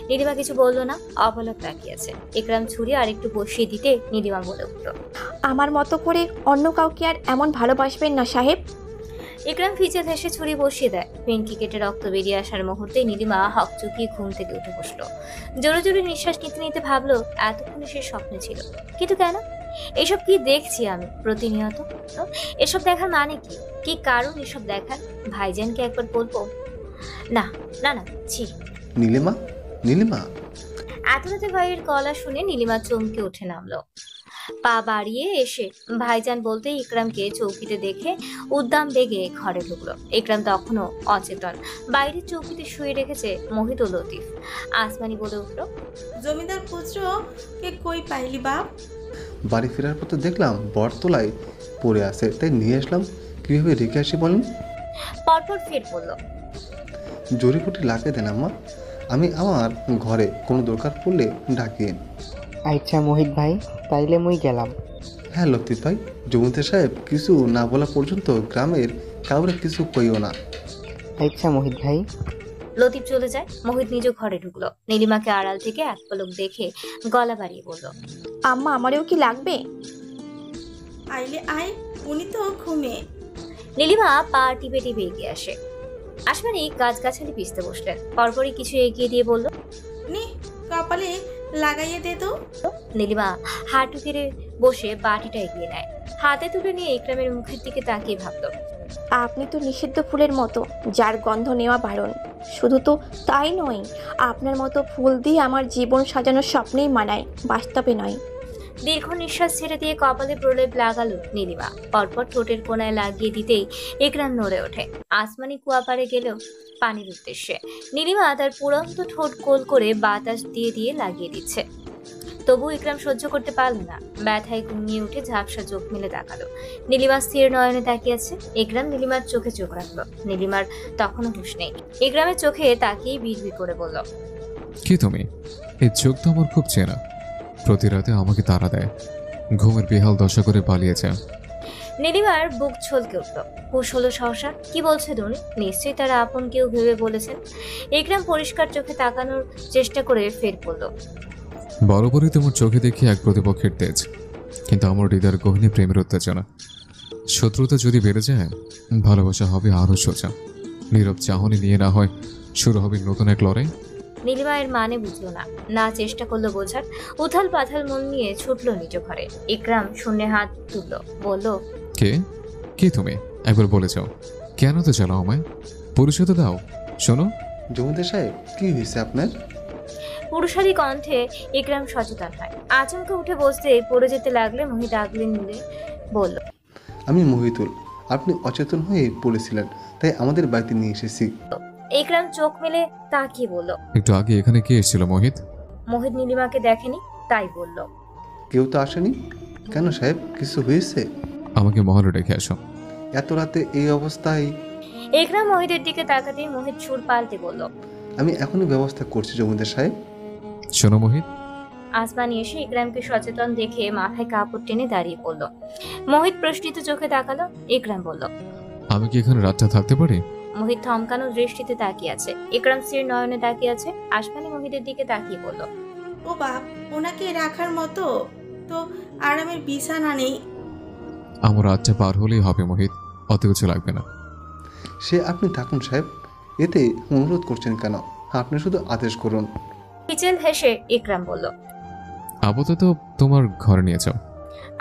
নীলিমা কিছু বলল না, অপলক তাকিয়ে আছে। ইকরাম ছুরি আর একটু বসিয়ে দিতে নীলিমা বলে উঠল, আমার মতো করে অন্য কাউকে আর এমন ভালোবাসবেন না সাহেব। ইকরাম ফিচেল হেসে ছুরি বসিয়ে দেয়। পিনকি কেটে রক্ত বেরিয়ে আসার মুহূর্তে নীলিমা হকচকিয়ে ঘুম থেকে উঠে বসলো। জোরে জোরে নিঃশ্বাস নিতে নিতে ভাবলো এতক্ষণে সে স্বপ্নে ছিল, কিন্তু কেন? এসব কি দেখছি আমি প্রতিনিয়ত? এসব দেখার মানে কি? কি কারণ এসব দেখার? ভাইজানকে একবার বলবো? না না না, ছি। নীলিমা, নীলিমা। এত রাতে ভাইয়ের গলা শুনে নীলিমা চমকে উঠে নামলো। পা বাড়িয়ে এসে ভাইজান বলতে ইকরামকে চৌকিতে দেখে উদ্দাম বেগে ঘরে ঢুকলো। ইকরাম তখনও অচেতন। বাইরের চৌকিতে শুয়ে রেখেছে মোহিত ও লতিফ। আসমানি বলে উঠল, জমিদার পুত্র কে কই পাইলি বাপ? বাড়ি ফেরার পর তো দেখলাম বটতলায় পড়ে আছে, তাই নিয়ে আসলাম। কীভাবে রেখে আসি বলেন? পরপর ফের বলল, জড়িপুটি লাগিয়ে দেন আম্মা, আমি আমার ঘরে কোনো দরকার পড়লে ডাকিয়ে। আচ্ছা মোহিত ভাই, তাইলে মুই গেলাম। হ্যাঁ লতিফ ভাই, জমিদার সাহেব কিছু না বলা পর্যন্ত গ্রামের কাউরে কিছু কইও না। আচ্ছা মোহিত ভাই। লতিফ চলে যায়। মোহিত নিজ ঘরে ঢুকলো। নীলিমাকে আড়াল থেকে এক পলক দেখে গলা বাড়িয়ে বলল, আম্মা আমারেও কি লাগবে? আইলে আয়, উনি তো ঘুমে। নীলিমা পা টিপে টিপে এগিয়ে আসে। আসমানি গাছগাছালি পিষতে বসলেন। পরপরই কিছু এগিয়ে দিয়ে বলল, নি কপালে লাগাইয়ে দে তো। নীলিমা হাঁটু গেড়ে বসে বাটিটা এগিয়ে নেয়। হাতে তুলে নিয়ে ইকরামের মুখের দিকে তাকিয়ে ভাবল, আপনি তো নিষিদ্ধ ফুলের মতো, যার গন্ধ নেওয়া বারণ। শুধু তো তাই নয়, আপনার মতো ফুল দিয়ে আমার জীবন সাজানোর স্বপ্নেই মানায়, বাস্তবে নয়। দীর্ঘ নিঃশ্বাস ছেড়ে দিয়ে কপালে প্রলেপ লাগালো নীলিমা। পরপর ঠোঁটের কোনায় লাগিয়ে দিতেই ইকরাম নড়ে ওঠে। আসমানি কুয়াপাড়ে গেলেও পানির উদ্দেশ্যে। নীলিমা তার পুরন্ত ঠোঁট গোল করে বাতাস দিয়ে দিয়ে লাগিয়ে দিচ্ছে। তবু ইকরাম সহ্য করতে পারল না। ব্যথায় ঘুমিয়ে উঠে ঝাপসা চোখ মেলে তাকালো। নীলিমা স্থির নয়নে তাকিয়ে আছে। ইকরাম নীলিমার চোখে চোখ রাখলো। নীলিমার তখনও হুঁশ নেই। ইকরামের চোখে তাকিয়ে বিড়বিড় করে বলল, কি তুমি? এই চোখ তো আমার খুব চেনা। প্রতি রাতে আমাকে তাড়া দেয়, ঘুমের বেহাল দশা করে পালিয়েছে। নীলিমার বুক ছলকে উঠল। হুঁশ হলো সহসা। কি বলছে ধনী? নিশ্চয়ই তারা আপন কেউ ভেবে বলেছেন। ইকরাম পরিষ্কার চোখে তাকানোর চেষ্টা করে ফের বলল, বরাবরই তোমার চোখে দেখি এক প্রতিপক্ষের তেজ, কিন্তু আমার হৃদয়ের গহনে প্রেমের উত্তেজনা। শত্রুতা যদি বেড়ে যায়, ভালোবাসা হবে আরও সোজা। নীরব চাহনি নিয়ে না হয় শুরু হবে নতুন এক লড়াই। নীলিমা এর মানে বুঝলো না, না চেষ্টা করলো বোঝার। উথাল পাথাল মন নিয়ে ছুটলো নিজ ঘরে। ইকরাম শূন্যে হাত তুললো, বলল, কে? কি তুমি? একবার বলে যাও। কেন তো চালাও আমায়? পরিচয় তো দাও। শোনো জমিদার সাহেব, কি হয়েছে আপনার? পুরুষালী কণ্ঠে ইকরাম সচেতন হয়। আচমকা উঠে বসতে পড়ে যেতে লাগলে মোহিত আগলে নিলে বলল, আমি মহিতুল, আপনি অচেতন হয়ে পড়েছিলেন, তাই আমাদের বাড়িতে নিয়ে এসেছি। ইকরাম চোখ মেলে তাকিয়ে বলল, একটু আগে এখানে কে এসেছিল মোহিত? মোহিত নীলিমাকে দেখেনি, তাই বলল। কেউ তো আসেনি। কেন সাহেব, কিছু হয়েছে? আমাকে মহলে ডেকে আসো। এত রাতে এই অবস্থায়? ইকরাম মোহিতের দিকে তাকাতেই মোহিত সুর পাল্টে বলল, আমি এখনই ব্যবস্থা করছি জমিদার সাহেব। শোনো মোহিত। আসমানি এসে ইকরামকে সচেতন দেখে মাথায় কাপড় টেনে দাঁড়িয়ে পড়ল। মোহিত প্রশ্নিত চোখে তাকালো। ইকরাম বলল, আমি কি এখানে রাতটা থাকতে পারি? মোহিত থমকানো দৃষ্টিতে তাকিয়ে আছে। ইকরাম স্থির নয়নে তাকিয়ে আছে। আসমানি মোহিতের দিকে তাকিয়ে বলল, ও বাপ, ওনাকে রাখার মতো তো আরামের বিছানা নেই। আমার রাতটা পার হলেই হবে মোহিত, অত কিছু লাগবে না। সে আপনি থাকুন সাহেব, এতে অনুরোধ করছেন কেন? আপনি শুধু আদেশ করুন। পিচেল হেসে ইকরাম বলল, আপাতত তোমার ঘরে নিয়ে যাও।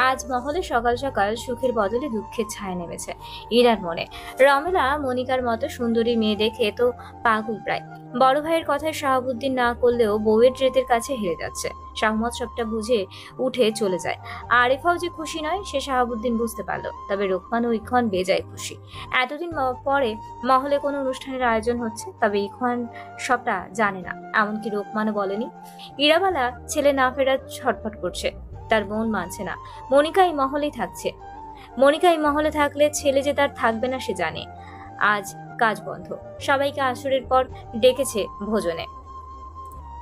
আজ মহলে সকাল সকাল সুখের বদলে দুঃখের ছায়া নেমেছে ইরার মনে। রমেলা মনিকার মতো সুন্দরী মেয়ে দেখে তো পাগল প্রায়। বড় ভাইয়ের কথায় শাহাবুদ্দিন না করলেও বউয়ের জেদের কাছে হেরে যাচ্ছে। শাহমত সবটা বুঝে উঠে চলে যায়। আরিফাও যে খুশি নয় সে শাহাবুদ্দিন বুঝতে পারলো, তবে রোকমান ও ইখন বেজায় খুশি। এতদিন পরে মহলে কোনো অনুষ্ঠানের আয়োজন হচ্ছে, তবে ইখন সবটা জানে না, এমনকি রোকমানও বলেনি। ইরাবালা ছেলে না ফেরার ছটফট করছে, তার মন মানছে না। মনিকা এই মহলেই থাকছে। মনিকা এই মহলে থাকলে ছেলে যে তার থাকবে না সে জানে। আজ কাজ বন্ধ, সবাইকে আসরের পর ডেকেছে ভোজনে।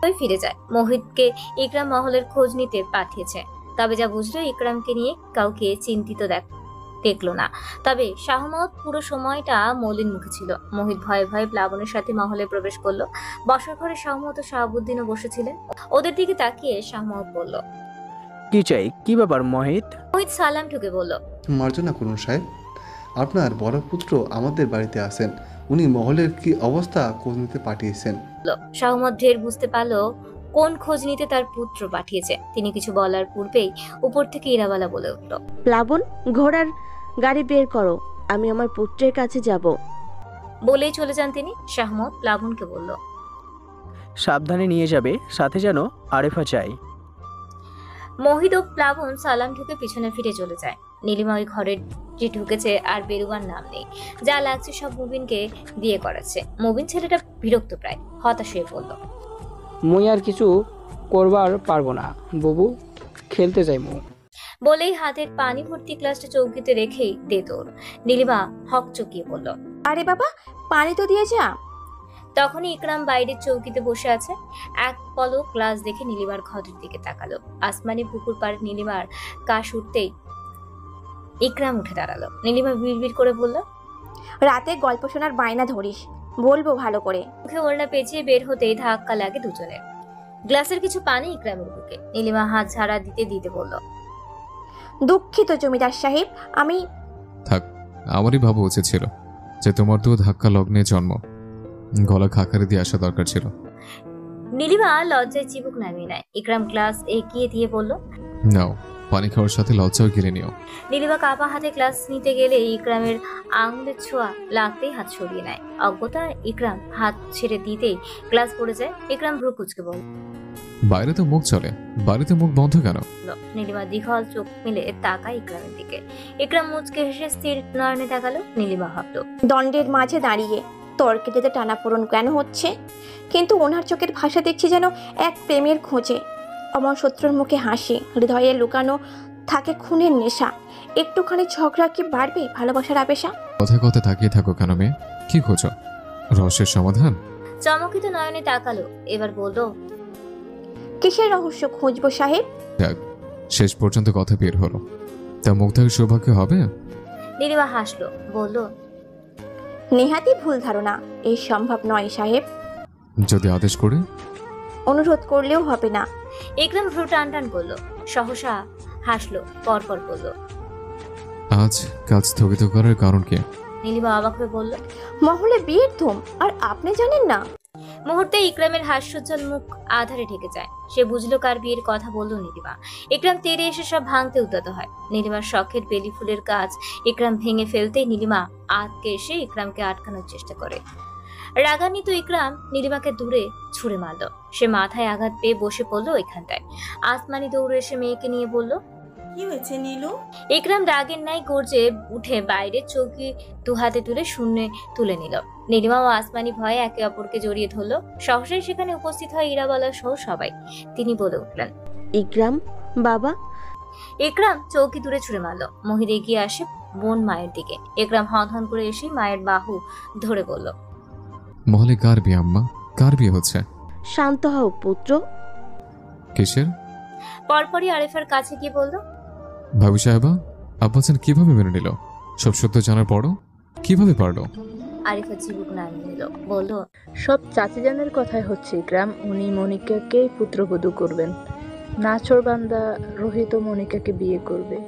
ওই ফিরে যায়। মোহিতকে ইকরাম মহলের খোঁজ নিতে পাঠিয়েছে, তবে যা বুঝলো ইকরামকে নিয়ে কাউকে চিন্তিত দেখলো না। তবে শাহমত পুরো সময়টা মলিন মুখে ছিল। মোহিত ভয়ে ভয়ে প্লাবনের সাথে মহলে প্রবেশ করলো। বসার ঘরে শাহমত ও শাহাবুদ্দিনও বসেছিলেন। ওদের দিকে তাকিয়ে শাহমত বলল, কি চাই? কি ব্যাপার মোহিত? মোহিত সালাম ঠুকে বলল, মার্জনা করুন সাহেব, আপনার বড় পুত্র আমাদের বাড়িতে আসেন। উনি মহলের কি অবস্থা খোঁজ নিতে পাঠিয়েছেন। শাহমত ঢের বুঝতে পারলো কোন খোঁজ নিতে তার পুত্র পাঠিয়েছে। তিনি কিছু বলার পূর্বেই উপর থেকে ইরাবালা বলে উঠল, প্লাবন, ঘোড়ার গাড়ি বের করো, আমি আমার পুত্রের কাছে যাব। বলেই চলে যান তিনি। শাহমত প্লাবনকে বলল, সাবধানে নিয়ে যাবে, সাথে যেন আরেফা চাই। মোহিত ও প্লাবন সালাম ঠুকে পিছনে ফিরে চলে যায়। নীলিমা ওই ঘরে যে ঢুকেছে আর বেরুবার নাম নেই। যা লাগছে সব মুবিনকে দিয়ে করাচ্ছে। মুবিন ছেলেটা বিরক্ত প্রায় হতাশ হয়ে পড়ল, মুই আর কিছু করবার পারবো না বাবু, খেলতে যাই মু। বলেই হাতের পানি ভর্তি গ্লাসটা চৌকিতে রেখেই দে তোর। নীলিমা হক চকিয়ে বলল, আরে বাবা, পানি তো দিয়ে যা। তখনই ইকরাম বাইরের চৌকিতে বসে আছে। এক পলক গ্লাস দেখে নীলিমার ঘরের দিকে তাকালো। আসমানি পুকুর পাড়ে নীলিমার কাশ উঠতেই ইকরাম উঠে দাঁড়ালো। নীলিমা বিড়বিড় করে বলল, রাতে গল্প শোনার বায়না ধরিস, বলবো ভালো করে। মুখে ওড়না পেঁচিয়ে বের হতেই ধাক্কা লাগে দুজনের। গ্লাসের কিছু পানি ইকরামের বুকে। নীলিমা হাত ঝাড়া দিতে দিতে বলল, দুঃখিত জমিদার সাহেব, আমি থাক, আমারই ভাবা উচিত ছিল যে তোমার তো ধাক্কা লগ্নে জন্ম, গলা খাকারে দিয়ে আসা দরকার ছিল। নীলিমা লজ্জায় চিবুক নামিয়ে নেয়। ইকরাম গ্লাস এগিয়ে দিয়ে বলল, নাও, পানি খাওয়ার সাথে লজ্জাও গিলে নিও। নীলিমা কাপা হাতে গ্লাস নিতে গেলে ইকরামের আঙুলের ছোঁয়া লাগতেই হাত সরিয়ে নেয়। অজ্ঞতা ইকরাম হাত ছেড়ে দিতেই গ্লাস পড়ে যায়। ইকরাম ভ্রু কুচকে বলল, বাইরে তো মুখ চলে, বাড়িতে মুখ বন্ধ কেন? নীলিমা দ্বিখল চোখ মিলে তাকায় ইকরামের দিকে। ইকরাম মুচকে হেসে স্থির নয়নে তাকালো। নীলিমা ভাবল, দণ্ডের মাঝে দাঁড়িয়ে তর্কেতে টানাপোড়ন কেন হচ্ছে, কিন্তু ওনার চোখের ভাষা দেখছি যেন এক প্রেমের খোঁজে। অমর শত্রুর মুখে হাসি, হৃদয়ে লুকানো থাকে খুনের নেশা। একটুখানি ঝগড়া কি বাড়বে ভালোবাসার আবেশা? কথায় কথা তাকিয়ে থাকো কেন মেয়ে? কি খোঁজো? রহস্যের সমাধান? চমকিত নয়নে তাকালো। এবার বলল, কিসের রহস্য খুঁজবো সাহেব? দেখ, শেষ পর্যন্ত কথা বের হলো, তা মুগ্ধার সৌভাগ্য হবে? নীলিমা হাসলো, বলল, নেহাতি ভুল ধারণা, এই সম্ভব নয় সাহেব। যদি আদেশ করে? অনুরোধ করলেও হবে না। ইকরাম ভ্রু টান টান করলো, সহসা হাসলো, পরপর বলল, আজ কাজ স্থগিত করার কারণ কি? নীলিমা অবাক হয়ে বলল, মহলে বিয়ের ধুম, আর আপনি জানেন না? মুহূর্তে ইকরামের হাস্যোজ্জ্বল মুখ আধারে ঢেকে যায়। সে বুঝলো কার বিয়ের কথা বলল নীলিমা। ইকরাম তেড়ে এসে সব ভাঙতে উদ্যত হয়। নীলিমার শখের বেলি ফুলের গাছ ইকরাম ভেঙে ফেলতেই নীলিমা আটকে এসে ইকরামকে আটকানোর চেষ্টা করে। রাগান্বিত ইকরাম নীলিমাকে দূরে ছুঁড়ে মারল। সে মাথায় আঘাত পেয়ে বসে পড়লো ওইখানটায়। আসমানি দৌড়ে এসে মেয়েকে নিয়ে বলল, কি হয়েছে নীলু? ইকরাম রাগের ন্যায় গর্জে উঠে বাইরের চৌকি দু হাতে তুলে শূন্যে তুলে নিল। নীলিমা ও আসমানি ভয়ে একে অপরকে জড়িয়ে ধরল। সহসাই সেখানে উপস্থিত হয় ইরাবালা সহ সবাই। তিনি বলে উঠলেন, ইকরাম বাবা। ইকরাম চৌকি দূরে ছুঁড়ে মারল। মহির এগিয়ে আসে বোন মায়ের দিকে। ইকরাম হন করে এসে মায়ের বাহু ধরে বলল, মহলে কার বিয়ে আম্মা? কার বিয়ে হচ্ছে? শান্ত হও পুত্র। কিসের? পরপরই আরিফার কাছে গিয়ে বলল, ভাবি সাহেবা, আব্বাসান কিভাবে মেনে নিল? সব সত্য জানার পরও কিভাবে পারলো? আরিফা চিবুক নামিয়ে নিল, বলল, সব চাচিজানের কথাই হচ্ছে ইকরাম। উনি মনিকাকেই পুত্রবধূ করবেন। নাচরবান্দা রোহিত মনিকাকে বিয়ে করবে।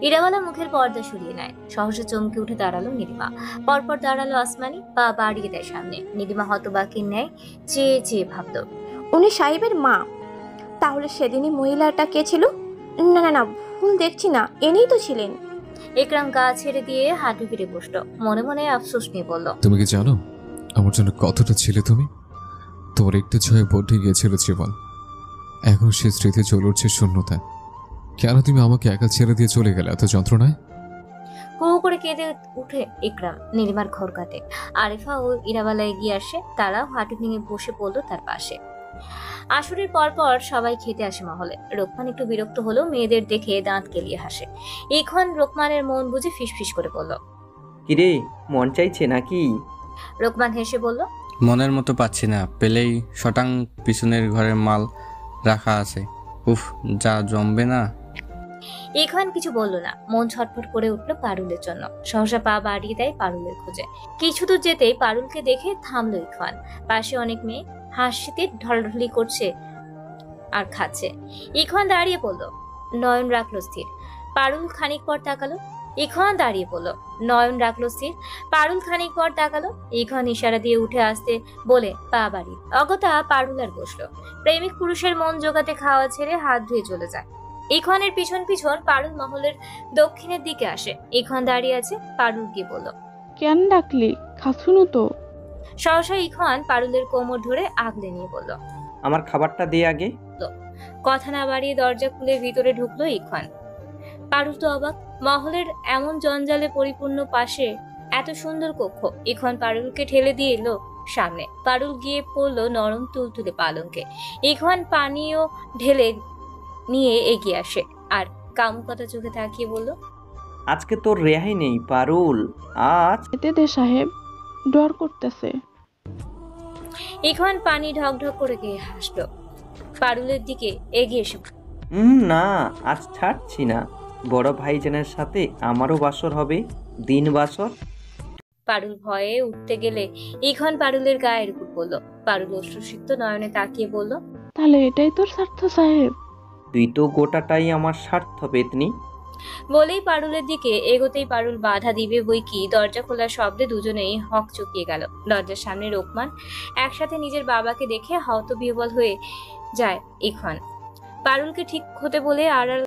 ইরাওয়ালা মুখের পর্দা সরিয়ে নেয়। সহসা চমকে উঠে দাঁড়ালো নীলিমা। পরপর দাঁড়ালো আসমানি, পা বাড়িয়ে দেয় সামনে। নীলিমা হতবাকির ন্যায় চেয়ে চেয়ে ভাবল, উনি সাহেবের মা। তাহলে সেদিনই মহিলাটা কে ছিল? না না না, ভুল দেখছি না, এনেই তো ছিলেন। ইকরাম গা ছেড়ে দিয়ে হাঁটু ফিরে বসলো, মনে মনে আফসোস নিয়ে বলল, তুমি কি জানো আমার জন্য কতটা ছিলে তুমি? তোমার একটু ছয়ে বদলে গিয়েছিল জীবন। এখন সে স্মৃতি চলে উঠছে শূন্যতা। কেন তুমি আমাকে একা ছেড়ে দিয়ে চলে গেলে এত যন্ত্রণায়? হু করে কেঁদে উঠে ইকরাম নীলিমার ঘর কাটে। আরিফা ও ইরাবালা এগিয়ে আসে, তারাও হাঁটু ভেঙে বসে পড়লো তার পাশে। আসরের পর সবাই খেতে আসে মহলে। রোকমান একটু বিরক্ত হলো, মেয়েদের দেখে দাঁত কেলিয়ে হাসে। এখন রোকমানের মন বুঝে ফিসফিস করে বলল, কিরে, মন চাইছে নাকি? রোকমান হেসে বলল, মনের মতো পাচ্ছি না, পেলেই শটাং পিছনের ঘরের মাল রাখা আছে। উফ, যা জমবে না। এখন কিছু বলল না, মন ছটফট করে উঠলো পারুলের জন্য। সহসা পা বাড়িয়ে দেয় পারুলের খোঁজে। কিছু দূর যেতেই পারুলকে দেখে থামলো ইখওয়ান। পাশে অনেক মেয়ে হাসিতে ঢলঢলি করছে আর খাচ্ছে। ইখওয়ান দাঁড়িয়ে পড়ল, নয়ন রাখলো স্থির। পারুল খানিক পর তাকালো। ইখওয়ান দাঁড়িয়ে পড়ল, নয়ন রাখলো স্থির। পারুল খানিক পর তাকালো। ইখওয়ান ইশারা দিয়ে উঠে আসতে বলে পা বাড়ি। অগতা পারুল আর বসলো। প্রেমিক পুরুষের মন জোগাতে খাওয়া ছেড়ে হাত ধুয়ে চলে যায়। ইখওয়ানের পিছন পিছন পারুল মহলের দক্ষিণের দিকে আসে। ইখওয়ান দাঁড়িয়ে আছে, পারুল গিয়ে বলল, কেন ডাকলি? খাসুনু তো। সহসা ইখওয়ান পারুলের কোমর ধরে আগলে নিয়ে বলল, আমার খাবারটা দে আগে। কথা না বাড়িয়ে দরজা খুলে ভিতরে ঢুকলো ইখওয়ান। পারুল তো অবাক, মহলের এমন জঞ্জালে পরিপূর্ণ পাশে এত সুন্দর কক্ষ। ইখওয়ান পারুলকে ঠেলে দিয়ে এলো সামনে। পারুল গিয়ে পড়লো নরম তুলতুলে পালঙ্কে। ইখওয়ান পানীয় ঢেলে নিয়ে এগিয়ে আসে আর কামুকতা চোখে তাকিয়ে বলল, আজকে তোর রেহাই নেই পারুল, আজ। এতে দে সাহেব, ডর করতেছে। ইখওয়ান পানি ঢক ঢক করে গিয়ে হাসলো। পারুলের দিকে এগিয়ে এসে, না, আজ ছাড়ছি না। বড় ভাইজানের সাথে আমারও বাসর হবে, দিন বাসর। পারুল ভয়ে উঠতে গেলে ইখওয়ান পারুলের গায়ের উপর পড়ল। পারুল অশ্রুসিক্ত নয়নে তাকিয়ে বলল, তাহলে এটাই তোর স্বার্থ সাহেব? তুই তো গোটাটাই আমার স্বার্থ পেতনি। বলেই পারুলের দিকে এগোতেই পারুল বাধা দিবে বই কি, দরজা খোলার শব্দে দুজনেই হক চকিয়ে গেল। দরজার সামনে রোকমান একসাথে নিজের বাবাকে দেখে হতবিহ্বল হয়ে যায় ইখওয়ান। পারুলকে ঠিক হতে বলে আড়াল